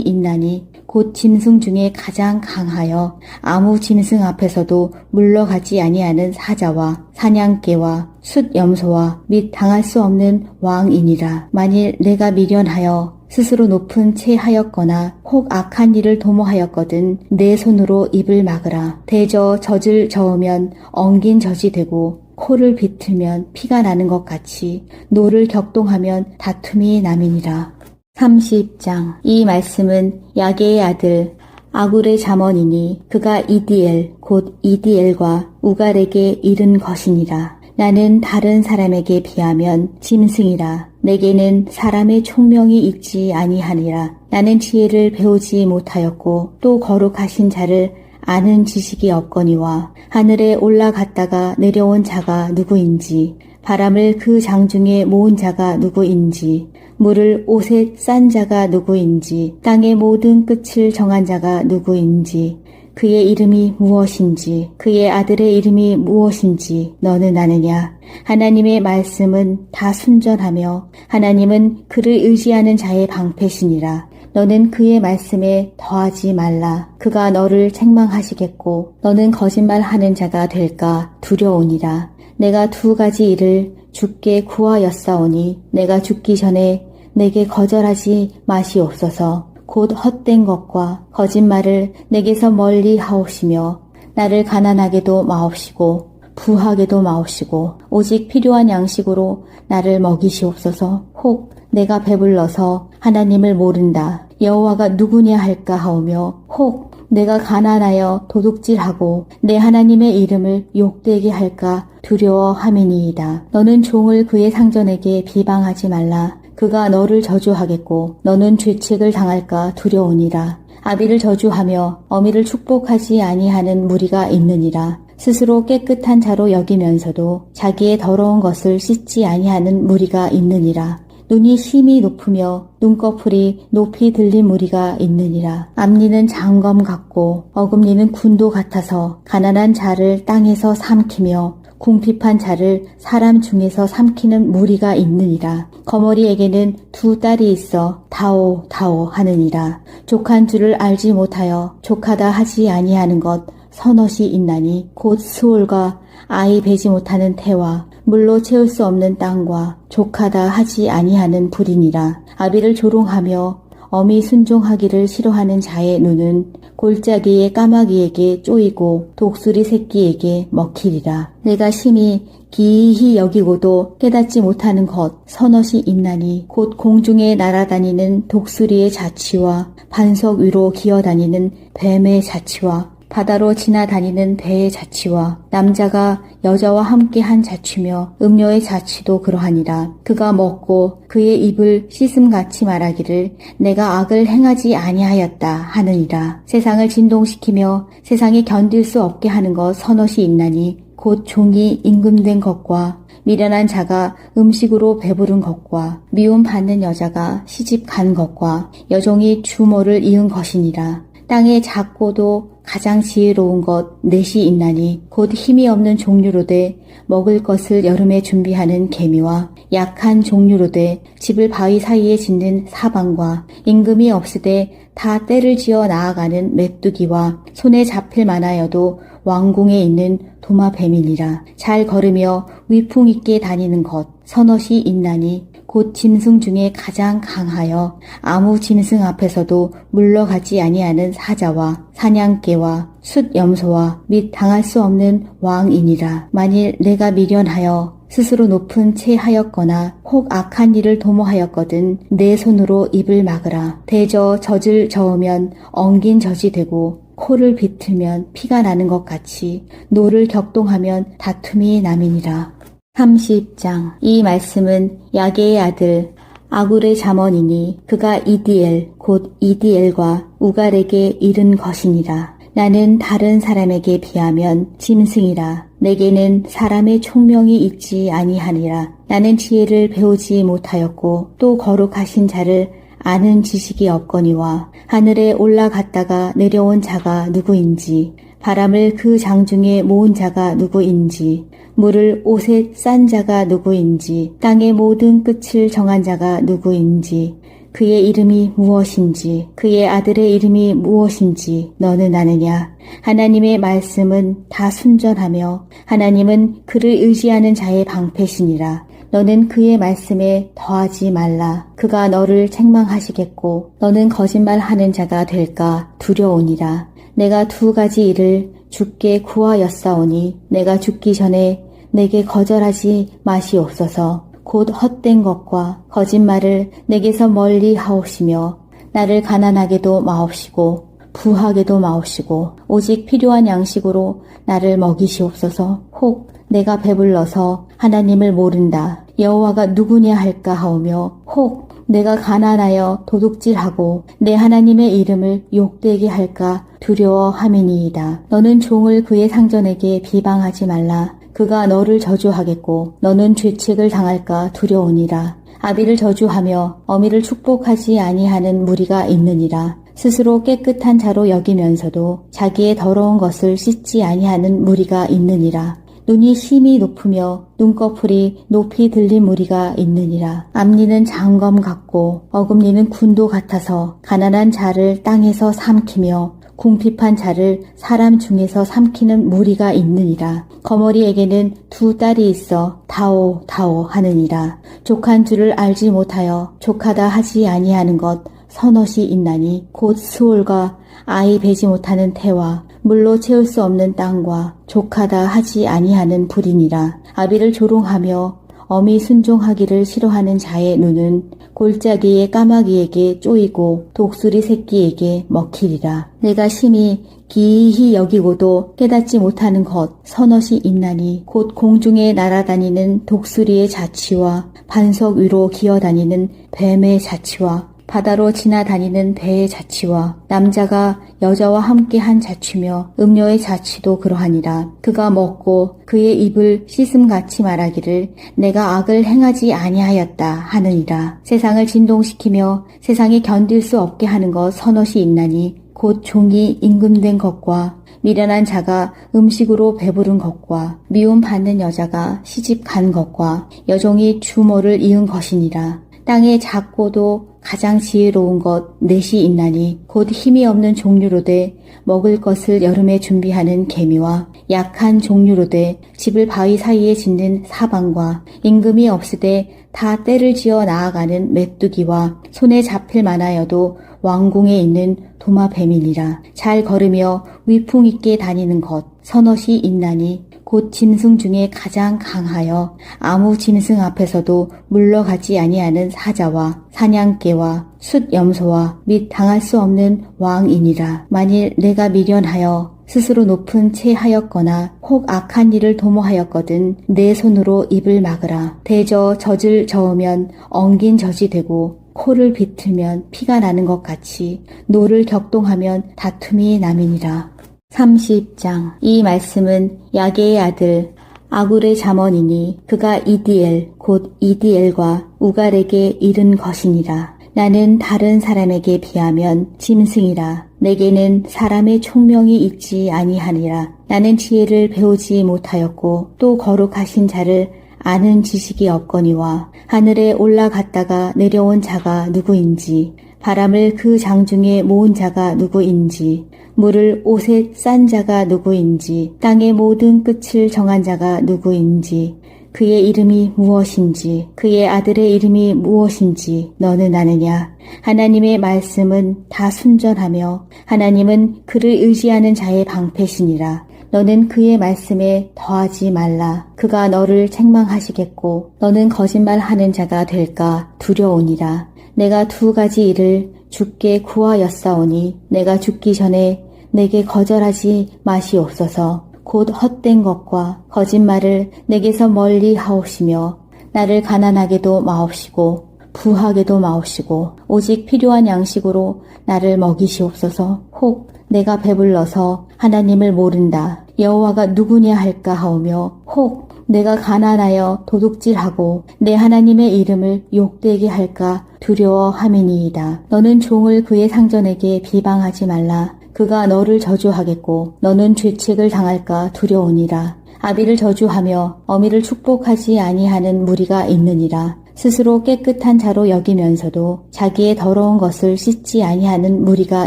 있나니 곧 짐승 중에 가장 강하여 아무 짐승 앞에서도 물러가지 아니하는 사자와 사냥개와 숫염소와 및 당할 수 없는 왕이니라. 만일 내가 미련하여 스스로 높은 채 하였거나 혹 악한 일을 도모하였거든 내 손으로 입을 막으라. 대저 젖을 저으면 엉긴 젖이 되고 코를 비틀면 피가 나는 것 같이 노를 격동하면 다툼이 남이니라. 30장. 이 말씀은 야게의 아들 아굴의 잠언이니 그가 이디엘 곧 이디엘과 우갈에게 이른 것이니라. 나는 다른 사람에게 비하면 짐승이라. 내게는 사람의 총명이 있지 아니하니라. 나는 지혜를 배우지 못하였고 또 거룩하신 자를 아는 지식이 없거니와 하늘에 올라갔다가 내려온 자가 누구인지 바람을 그 장중에 모은 자가 누구인지 물을 옷에 싼 자가 누구인지 땅의 모든 끝을 정한 자가 누구인지 그의 이름이 무엇인지 그의 아들의 이름이 무엇인지 너는 아느냐. 하나님의 말씀은 다 순전하며 하나님은 그를 의지하는 자의 방패시니라. 너는 그의 말씀에 더하지 말라. 그가 너를 책망하시겠고 너는 거짓말하는 자가 될까 두려우니라. 내가 두 가지 일을 주께 구하였사오니 내가 죽기 전에 내게 거절하지 마시옵소서. 곧 헛된 것과 거짓말을 내게서 멀리 하옵시며 나를 가난하게도 마옵시고 부하게도 마옵시고 오직 필요한 양식으로 나를 먹이시옵소서. 혹 내가 배불러서 하나님을 모른다 여호와가 누구냐 할까 하오며 혹 내가 가난하여 도둑질하고 내 하나님의 이름을 욕되게 할까 두려워함이니이다. 너는 종을 그의 상전에게 비방하지 말라. 그가 너를 저주하겠고 너는 죄책을 당할까 두려우니라. 아비를 저주하며 어미를 축복하지 아니하는 무리가 있느니라. 스스로 깨끗한 자로 여기면서도 자기의 더러운 것을 씻지 아니하는 무리가 있느니라. 눈이 심히 높으며 눈꺼풀이 높이 들린 무리가 있느니라. 앞니는 장검 같고 어금니는 군도 같아서 가난한 자를 땅에서 삼키며 궁핍한 자를 사람 중에서 삼키는 무리가 있느니라. 거머리에게는 두 딸이 있어 다오 다오 하느니라. 족한 줄을 알지 못하여 족하다 하지 아니하는 것 서넛이 있나니 곧 수올과 아이 베지 못하는 태와 물로 채울 수 없는 땅과 족하다 하지 아니하는 불이니라. 아비를 조롱하며 엄히 순종하기를 싫어하는 자의 눈은 골짜기의 까마귀에게 쪼이고 독수리 새끼에게 먹히리라. 내가 심히 기이히 여기고도 깨닫지 못하는 것 서넛이 있나니 곧 공중에 날아다니는 독수리의 자취와 반석 위로 기어다니는 뱀의 자취와 바다로 지나다니는 배의 자취와 남자가 여자와 함께 한 자취며 음녀의 자취도 그러하니라. 그가 먹고 그의 입을 씻음같이 말하기를 내가 악을 행하지 아니하였다 하느니라. 세상을 진동시키며 세상이 견딜 수 없게 하는 것 서넛이 있나니 곧 종이 임금된 것과 미련한 자가 음식으로 배부른 것과 미움 받는 여자가 시집 간 것과 여종이 주모를 이은 것이니라. 땅에 작고도 가장 지혜로운 것 넷이 있나니 곧 힘이 없는 종류로되 먹을 것을 여름에 준비하는 개미와 약한 종류로되 집을 바위 사이에 짓는 사방과 임금이 없으되 다 때를 지어 나아가는 메뚜기와 손에 잡힐 만하여도 왕궁에 있는 도마뱀이니라. 잘 걸으며 위풍 있게 다니는 것 서넛이 있나니 곧 짐승 중에 가장 강하여 아무 짐승 앞에서도 물러가지 아니하는 사자와 사냥개와 숫염소와 및 당할 수 없는 왕이니라. 만일 내가 미련하여 스스로 높은 채 하였거나 혹 악한 일을 도모하였거든 내 손으로 입을 막으라. 대저 젖을 저으면 엉긴 젖이 되고 코를 비틀면 피가 나는 것 같이 노를 격동하면 다툼이 남이니라. 30장. 이 말씀은 야게의 아들 아굴의 잠언이니 그가 이디엘 곧 이디엘과 우갈에게 이른 것이니라. 나는 다른 사람에게 비하면 짐승이라. 내게는 사람의 총명이 있지 아니하니라. 나는 지혜를 배우지 못하였고 또 거룩하신 자를 아는 지식이 없거니와 하늘에 올라갔다가 내려온 자가 누구인지 바람을 그 장중에 모은 자가 누구인지 물을 옷에 싼 자가 누구인지 땅의 모든 끝을 정한 자가 누구인지 그의 이름이 무엇인지 그의 아들의 이름이 무엇인지 너는 아느냐. 하나님의 말씀은 다 순전하며 하나님은 그를 의지하는 자의 방패시니라. 너는 그의 말씀에 더하지 말라. 그가 너를 책망하시겠고 너는 거짓말하는 자가 될까 두려우니라. 내가 두 가지 일을 주께 구하였사오니 내가 죽기 전에 내게 거절하지 마시옵소서. 곧 헛된 것과 거짓말을 내게서 멀리 하옵시며 나를 가난하게도 마옵시고 부하게도 마옵시고 오직 필요한 양식으로 나를 먹이시옵소서. 혹 내가 배불러서 하나님을 모른다 여호와가 누구냐 할까 하오며 혹 내가 가난하여 도둑질하고 내 하나님의 이름을 욕되게 할까 두려워함이니이다. 너는 종을 그의 상전에게 비방하지 말라. 그가 너를 저주하겠고 너는 죄책을 당할까 두려우니라. 아비를 저주하며 어미를 축복하지 아니하는 무리가 있느니라. 스스로 깨끗한 자로 여기면서도 자기의 더러운 것을 씻지 아니하는 무리가 있느니라. 눈이 심히 높으며 눈꺼풀이 높이 들린 무리가 있느니라. 앞니는 장검 같고 어금니는 군도 같아서 가난한 자를 땅에서 삼키며 궁핍한 자를 사람 중에서 삼키는 무리가 있느니라. 거머리에게는 두 딸이 있어 다오 다오 하느니라. 족한 줄을 알지 못하여 족하다 하지 아니하는 것 서넛이 있나니 곧 스올과 아이 베지 못하는 태와 물로 채울 수 없는 땅과 족하다 하지 아니하는 불이니라. 아비를 조롱하며 어미 순종하기를 싫어하는 자의 눈은 골짜기의 까마귀에게 쪼이고 독수리 새끼에게 먹히리라. 내가 심히 기이히 여기고도 깨닫지 못하는 것 서넛이 있나니 곧 공중에 날아다니는 독수리의 자취와 반석 위로 기어다니는 뱀의 자취와 바다로 지나다니는 배의 자취와 남자가 여자와 함께 한 자취며 음녀의 자취도 그러하니라. 그가 먹고 그의 입을 씻음같이 말하기를 내가 악을 행하지 아니하였다 하느니라. 세상을 진동시키며 세상에 견딜 수 없게 하는 것 서넛이 있나니 곧 종이 임금된 것과 미련한 자가 음식으로 배부른 것과 미움 받는 여자가 시집 간 것과 여종이 주모를 이은 것이니라. 땅에 작고도 가장 지혜로운 것 넷이 있나니 곧 힘이 없는 종류로되 먹을 것을 여름에 준비하는 개미와 약한 종류로되 집을 바위 사이에 짓는 사방과 임금이 없으되 다 때를 지어 나아가는 메뚜기와 손에 잡힐 만하여도 왕궁에 있는 도마뱀이니라. 잘 걸으며 위풍 있게 다니는 것 서넛이 있나니 곧 짐승 중에 가장 강하여 아무 짐승 앞에서도 물러가지 아니하는 사자와 사냥개와 숫염소와 및 당할 수 없는 왕이니라. 만일 내가 미련하여 스스로 높은 채 하였거나 혹 악한 일을 도모하였거든 내 손으로 입을 막으라. 대저 젖을 저으면 엉긴 젖이 되고 코를 비틀면 피가 나는 것 같이 노를 격동하면 다툼이 남이니라. 30장. 이 말씀은 야게의 아들 아굴의 잠언이니 그가 이디엘 곧 이디엘과 우갈에게 이른 것이니라. 나는 다른 사람에게 비하면 짐승이라. 내게는 사람의 총명이 있지 아니하니라. 나는 지혜를 배우지 못하였고 또 거룩하신 자를 아는 지식이 없거니와 하늘에 올라갔다가 내려온 자가 누구인지 바람을 그 장중에 모은 자가 누구인지 물을 옷에 싼 자가 누구인지 땅의 모든 끝을 정한 자가 누구인지 그의 이름이 무엇인지 그의 아들의 이름이 무엇인지 너는 아느냐. 하나님의 말씀은 다 순전하며 하나님은 그를 의지하는 자의 방패시니라. 너는 그의 말씀에 더하지 말라. 그가 너를 책망하시겠고 너는 거짓말하는 자가 될까 두려우니라. 내가 두 가지 일을 주께 구하였사오니 내가 죽기 전에 내게 거절하지 마시옵소서. 곧 헛된 것과 거짓말을 내게서 멀리 하옵시며 나를 가난하게도 마옵시고 부하게도 마옵시고 오직 필요한 양식으로 나를 먹이시옵소서. 혹 내가 배불러서 하나님을 모른다. 여호와가 누구냐 할까 하오며 혹 내가 가난하여 도둑질하고 내 하나님의 이름을 욕되게 할까 두려워함이니이다. 너는 종을 그의 상전에게 비방하지 말라. 그가 너를 저주하겠고 너는 죄책을 당할까 두려우니라. 아비를 저주하며 어미를 축복하지 아니하는 무리가 있느니라. 스스로 깨끗한 자로 여기면서도 자기의 더러운 것을 씻지 아니하는 무리가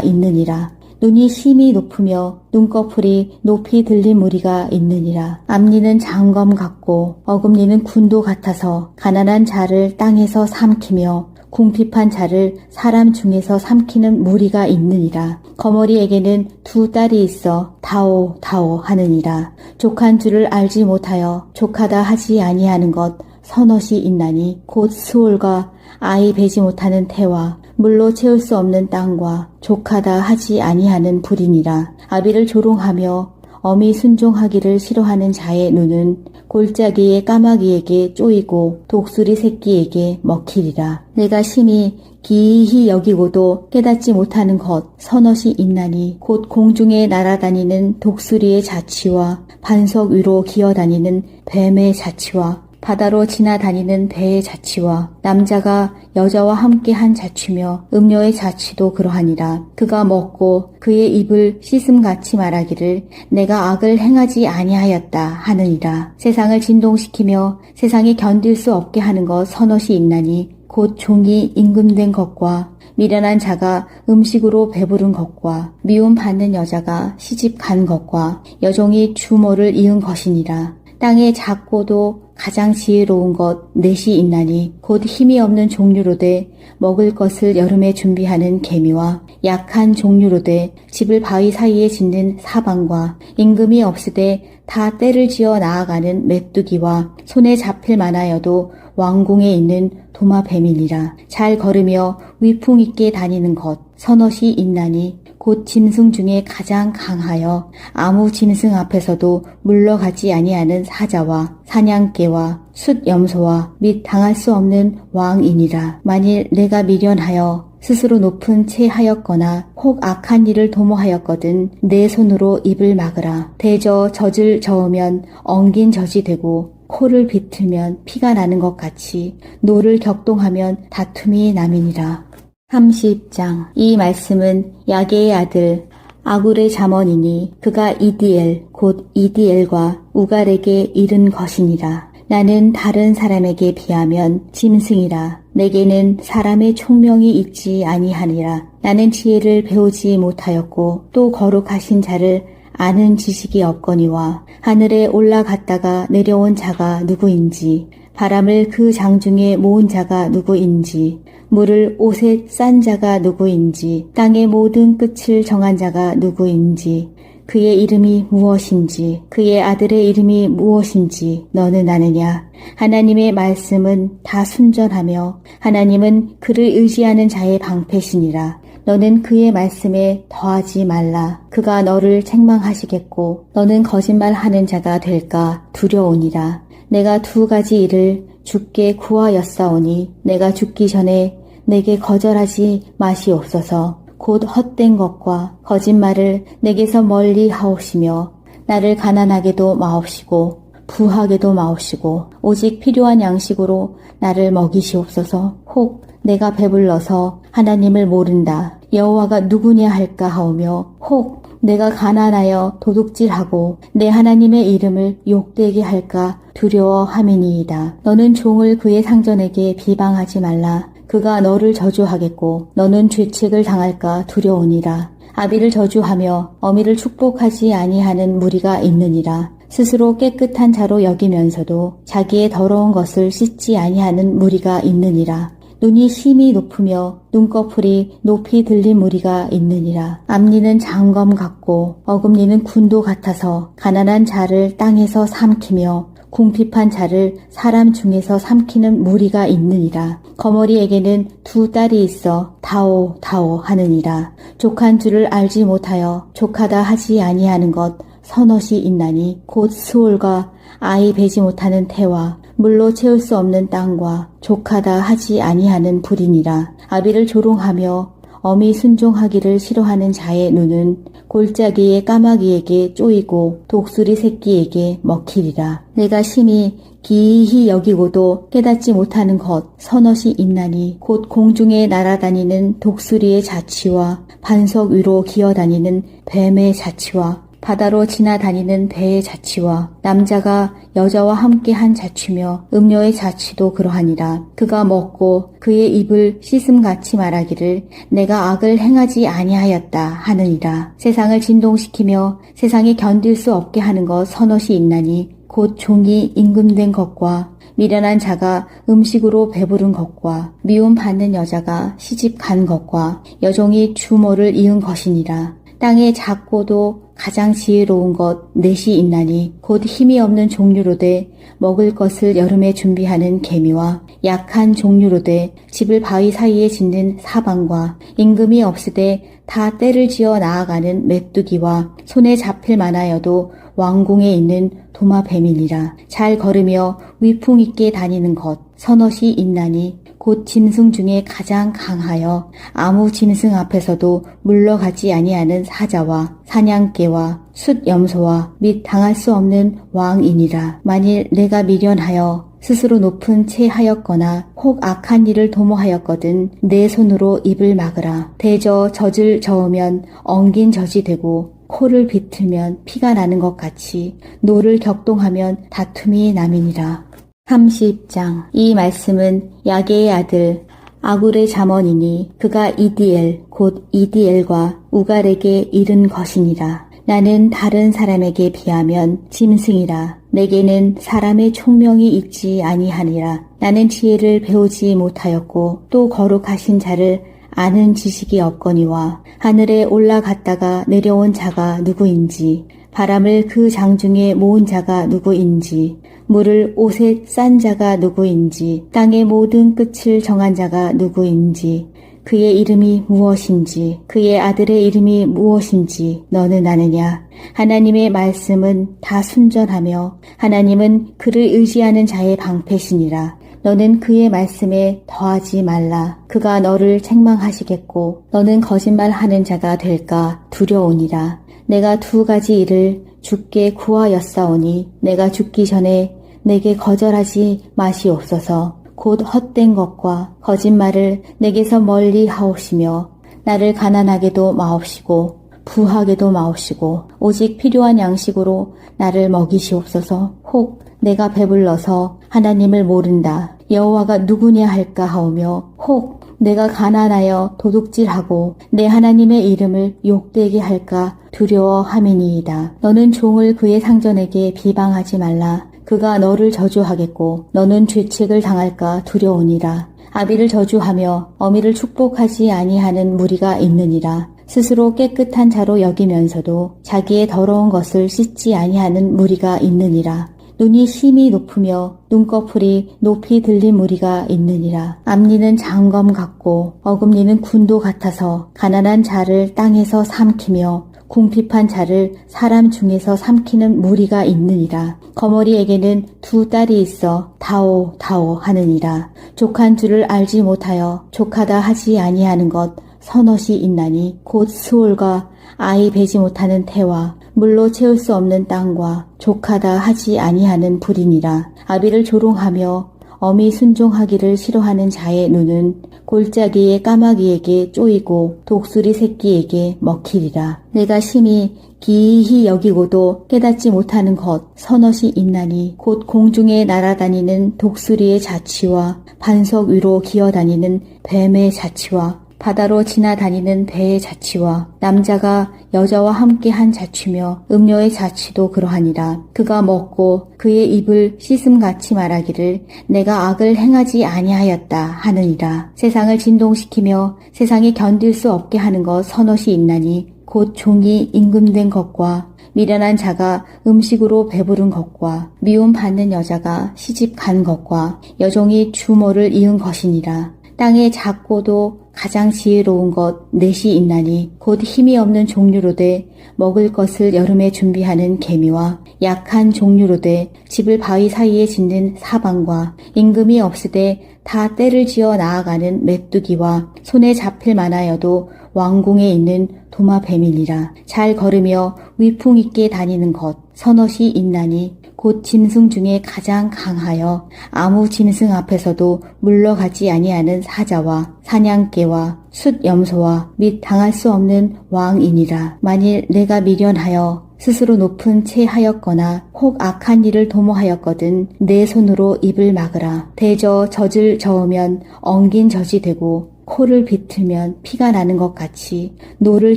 있느니라. 눈이 심히 높으며 눈꺼풀이 높이 들린 무리가 있느니라. 앞니는 장검 같고 어금니는 군도 같아서 가난한 자를 땅에서 삼키며 궁핍한 자를 사람 중에서 삼키는 무리가 있느니라. 거머리에게는 두 딸이 있어 다오 다오 하느니라. 족한 줄을 알지 못하여 족하다 하지 아니하는 것 서넛이 있나니 곧 스올과 아이 베지 못하는 태와 물로 채울 수 없는 땅과 족하다 하지 아니하는 불이니라. 아비를 조롱하며 어미 순종하기를 싫어하는 자의 눈은 골짜기의 까마귀에게 쪼이고 독수리 새끼에게 먹히리라. 내가 심히 기이히 여기고도 깨닫지 못하는 것 서넛이 있나니 곧 공중에 날아다니는 독수리의 자취와 반석 위로 기어다니는 뱀의 자취와 바다로 지나다니는 배의 자취와 남자가 여자와 함께 한 자취며 음녀의 자취도 그러하니라. 그가 먹고 그의 입을 씻음같이 말하기를 내가 악을 행하지 아니하였다 하느니라. 세상을 진동시키며 세상이 견딜 수 없게 하는 것 서넛이 있나니 곧 종이 임금된 것과 미련한 자가 음식으로 배부른 것과 미움 받는 여자가 시집 간 것과 여종이 주모를 이은 것이니라. 땅에 작고도 가장 지혜로운 것 넷이 있나니 곧 힘이 없는 종류로 돼 먹을 것을 여름에 준비하는 개미와 약한 종류로 돼 집을 바위 사이에 짓는 사방과 임금이 없으되 다 때를 지어 나아가는 메뚜기와 손에 잡힐 만하여도 왕궁에 있는 도마뱀이니라. 잘 걸으며 위풍 있게 다니는 것 서넛이 있나니 곧 짐승 중에 가장 강하여 아무 짐승 앞에서도 물러가지 아니하는 사자와 사냥개와 숫염소와 및 당할 수 없는 왕이니라. 만일 내가 미련하여 스스로 높은 채 하였거나 혹 악한 일을 도모하였거든 내 손으로 입을 막으라. 대저 젖을 저으면 엉긴 젖이 되고 코를 비틀면 피가 나는 것 같이 노를 격동하면 다툼이 남이니라. 30장. 이 말씀은 야게의 아들 아굴의 잠언이니 그가 이디엘 곧 이디엘과 우갈에게 이른 것이니라. 나는 다른 사람에게 비하면 짐승이라. 내게는 사람의 총명이 있지 아니하니라. 나는 지혜를 배우지 못하였고 또 거룩하신 자를 아는 지식이 없거니와 하늘에 올라갔다가 내려온 자가 누구인지 바람을 그 장중에 모은 자가 누구인지 물을 옷에 싼 자가 누구인지 땅의 모든 끝을 정한 자가 누구인지 그의 이름이 무엇인지 그의 아들의 이름이 무엇인지 너는 아느냐. 하나님의 말씀은 다 순전하며 하나님은 그를 의지하는 자의 방패시니라. 너는 그의 말씀에 더하지 말라. 그가 너를 책망하시겠고 너는 거짓말하는 자가 될까 두려우니라. 내가 두 가지 일을 주께 구하였사오니 내가 죽기 전에 내게 거절하지 마시옵소서. 곧 헛된 것과 거짓말을 내게서 멀리 하옵시며 나를 가난하게도 마옵시고 부하게도 마옵시고 오직 필요한 양식으로 나를 먹이시옵소서. 혹 내가 배불러서 하나님을 모른다. 여호와가 누구냐 할까 하오며 혹 내가 가난하여 도둑질하고 내 하나님의 이름을 욕되게 할까 두려워함이니이다. 너는 종을 그의 상전에게 비방하지 말라. 그가 너를 저주하겠고 너는 죄책을 당할까 두려우니라. 아비를 저주하며 어미를 축복하지 아니하는 무리가 있느니라. 스스로 깨끗한 자로 여기면서도 자기의 더러운 것을 씻지 아니하는 무리가 있느니라. 눈이 심히 높으며 눈꺼풀이 높이 들린 무리가 있느니라. 앞니는 장검 같고 어금니는 군도 같아서 가난한 자를 땅에서 삼키며 궁핍한 자를 사람 중에서 삼키는 무리가 있느니라. 거머리에게는 두 딸이 있어 다오 다오 하느니라. 족한 줄을 알지 못하여 족하다 하지 아니하는 것 서넛이 있나니 곧 스올과 아이 베지 못하는 태와 물로 채울 수 없는 땅과 족하다 하지 아니하는 불이니라. 아비를 조롱하며 어미 순종하기를 싫어하는 자의 눈은 골짜기의 까마귀에게 쪼이고 독수리 새끼에게 먹히리라. 내가 심히 기이히 여기고도 깨닫지 못하는 것 서넛이 있나니 곧 공중에 날아다니는 독수리의 자취와 반석 위로 기어다니는 뱀의 자취와 바다로 지나다니는 배의 자취와 남자가 여자와 함께 한 자취며 음녀의 자취도 그러하니라. 그가 먹고 그의 입을 씻음같이 말하기를 내가 악을 행하지 아니하였다 하느니라. 세상을 진동시키며 세상에 견딜 수 없게 하는 것 서넛이 있나니 곧 종이 임금된 것과 미련한 자가 음식으로 배부른 것과 미움 받는 여자가 시집 간 것과 여종이 주모를 이은 것이니라. 땅에 작고도 가장 지혜로운 것 넷이 있나니 곧 힘이 없는 종류로 돼 먹을 것을 여름에 준비하는 개미와 약한 종류로 돼 집을 바위 사이에 짓는 사방과 임금이 없으되 다 때를 지어 나아가는 메뚜기와 손에 잡힐 만하여도 왕궁에 있는 도마뱀이니라. 잘 걸으며 위풍 있게 다니는 것 서넛이 있나니 곧 짐승 중에 가장 강하여 아무 짐승 앞에서도 물러가지 아니하는 사자와 사냥개와 숫염소와 및 당할 수 없는 왕이니라. 만일 내가 미련하여 스스로 높은 채 하였거나 혹 악한 일을 도모하였거든 내 손으로 입을 막으라. 대저 젖을 저으면 엉긴 젖이 되고 코를 비틀면 피가 나는 것 같이 노를 격동하면 다툼이 남이니라. 30장. 이 말씀은 야게의 아들 아굴의 잠언이니 그가 이디엘 곧 이디엘과 우갈에게 이른 것이니라. 나는 다른 사람에게 비하면 짐승이라. 내게는 사람의 총명이 있지 아니하니라. 나는 지혜를 배우지 못하였고 또 거룩하신 자를 아는 지식이 없거니와 하늘에 올라갔다가 내려온 자가 누구인지 바람을 그 장중에 모은 자가 누구인지 물을 옷에 싼 자가 누구인지 땅의 모든 끝을 정한 자가 누구인지 그의 이름이 무엇인지 그의 아들의 이름이 무엇인지 너는 아느냐. 하나님의 말씀은 다 순전하며 하나님은 그를 의지하는 자의 방패시니라. 너는 그의 말씀에 더하지 말라. 그가 너를 책망하시겠고 너는 거짓말하는 자가 될까 두려우니라. 내가 두 가지 일을 주께 구하였사오니 내가 죽기 전에 내게 거절하지 마시옵소서. 곧 헛된 것과 거짓말을 내게서 멀리 하옵시며 나를 가난하게도 마옵시고 부하게도 마옵시고 오직 필요한 양식으로 나를 먹이시옵소서. 혹 내가 배불러서 하나님을 모른다. 여호와가 누구냐 할까 하오며 혹 내가 가난하여 도둑질하고 내 하나님의 이름을 욕되게 할까 두려워함이니이다. 너는 종을 그의 상전에게 비방하지 말라. 그가 너를 저주하겠고 너는 죄책을 당할까 두려우니라. 아비를 저주하며 어미를 축복하지 아니하는 무리가 있느니라. 스스로 깨끗한 자로 여기면서도 자기의 더러운 것을 씻지 아니하는 무리가 있느니라. 눈이 심히 높으며 눈꺼풀이 높이 들린 무리가 있느니라. 앞니는 장검 같고 어금니는 군도 같아서 가난한 자를 땅에서 삼키며 궁핍한 자를 사람 중에서 삼키는 무리가 있느니라. 거머리에게는 두 딸이 있어 다오 다오 하느니라. 족한 줄을 알지 못하여 족하다 하지 아니하는 것 서넛이 있나니 곧 스올과 아이 베지 못하는 태와 물로 채울 수 없는 땅과 족하다 하지 아니하는 불이니라. 아비를 조롱하며 엄히 순종하기를 싫어하는 자의 눈은 골짜기의 까마귀에게 쪼이고 독수리 새끼에게 먹히리라. 내가 심히 기이히 여기고도 깨닫지 못하는 것 서넛이 있나니 곧 공중에 날아다니는 독수리의 자취와 반석 위로 기어다니는 뱀의 자취와 바다로 지나다니는 배의 자취와 남자가 여자와 함께 한 자취며 음료의 자취도 그러하니라. 그가 먹고 그의 입을 씻음같이 말하기를 내가 악을 행하지 아니하였다 하느니라. 세상을 진동시키며 세상에 견딜 수 없게 하는 것 서넛이 있나니 곧 종이 임금된 것과 미련한 자가 음식으로 배부른 것과 미움받는 여자가 시집 간 것과 여종이 주모를 이은 것이니라. 땅에 작고도 가장 지혜로운 것 넷이 있나니 곧 힘이 없는 종류로 돼 먹을 것을 여름에 준비하는 개미와 약한 종류로 돼 집을 바위 사이에 짓는 사방과 임금이 없으되 다 때를 지어 나아가는 메뚜기와 손에 잡힐 만하여도 왕궁에 있는 도마뱀이니라. 잘 걸으며 위풍 있게 다니는 것 서넛이 있나니 곧 짐승 중에 가장 강하여 아무 짐승 앞에서도 물러가지 아니하는 사자와 사냥개와 숫염소와 및 당할 수 없는 왕이니라. 만일 내가 미련하여 스스로 높은 채 하였거나 혹 악한 일을 도모하였거든 내 손으로 입을 막으라. 대저 젖을 저으면 엉긴 젖이 되고 코를 비틀면 피가 나는 것 같이 노를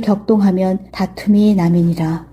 격동하면 다툼이 남이니라.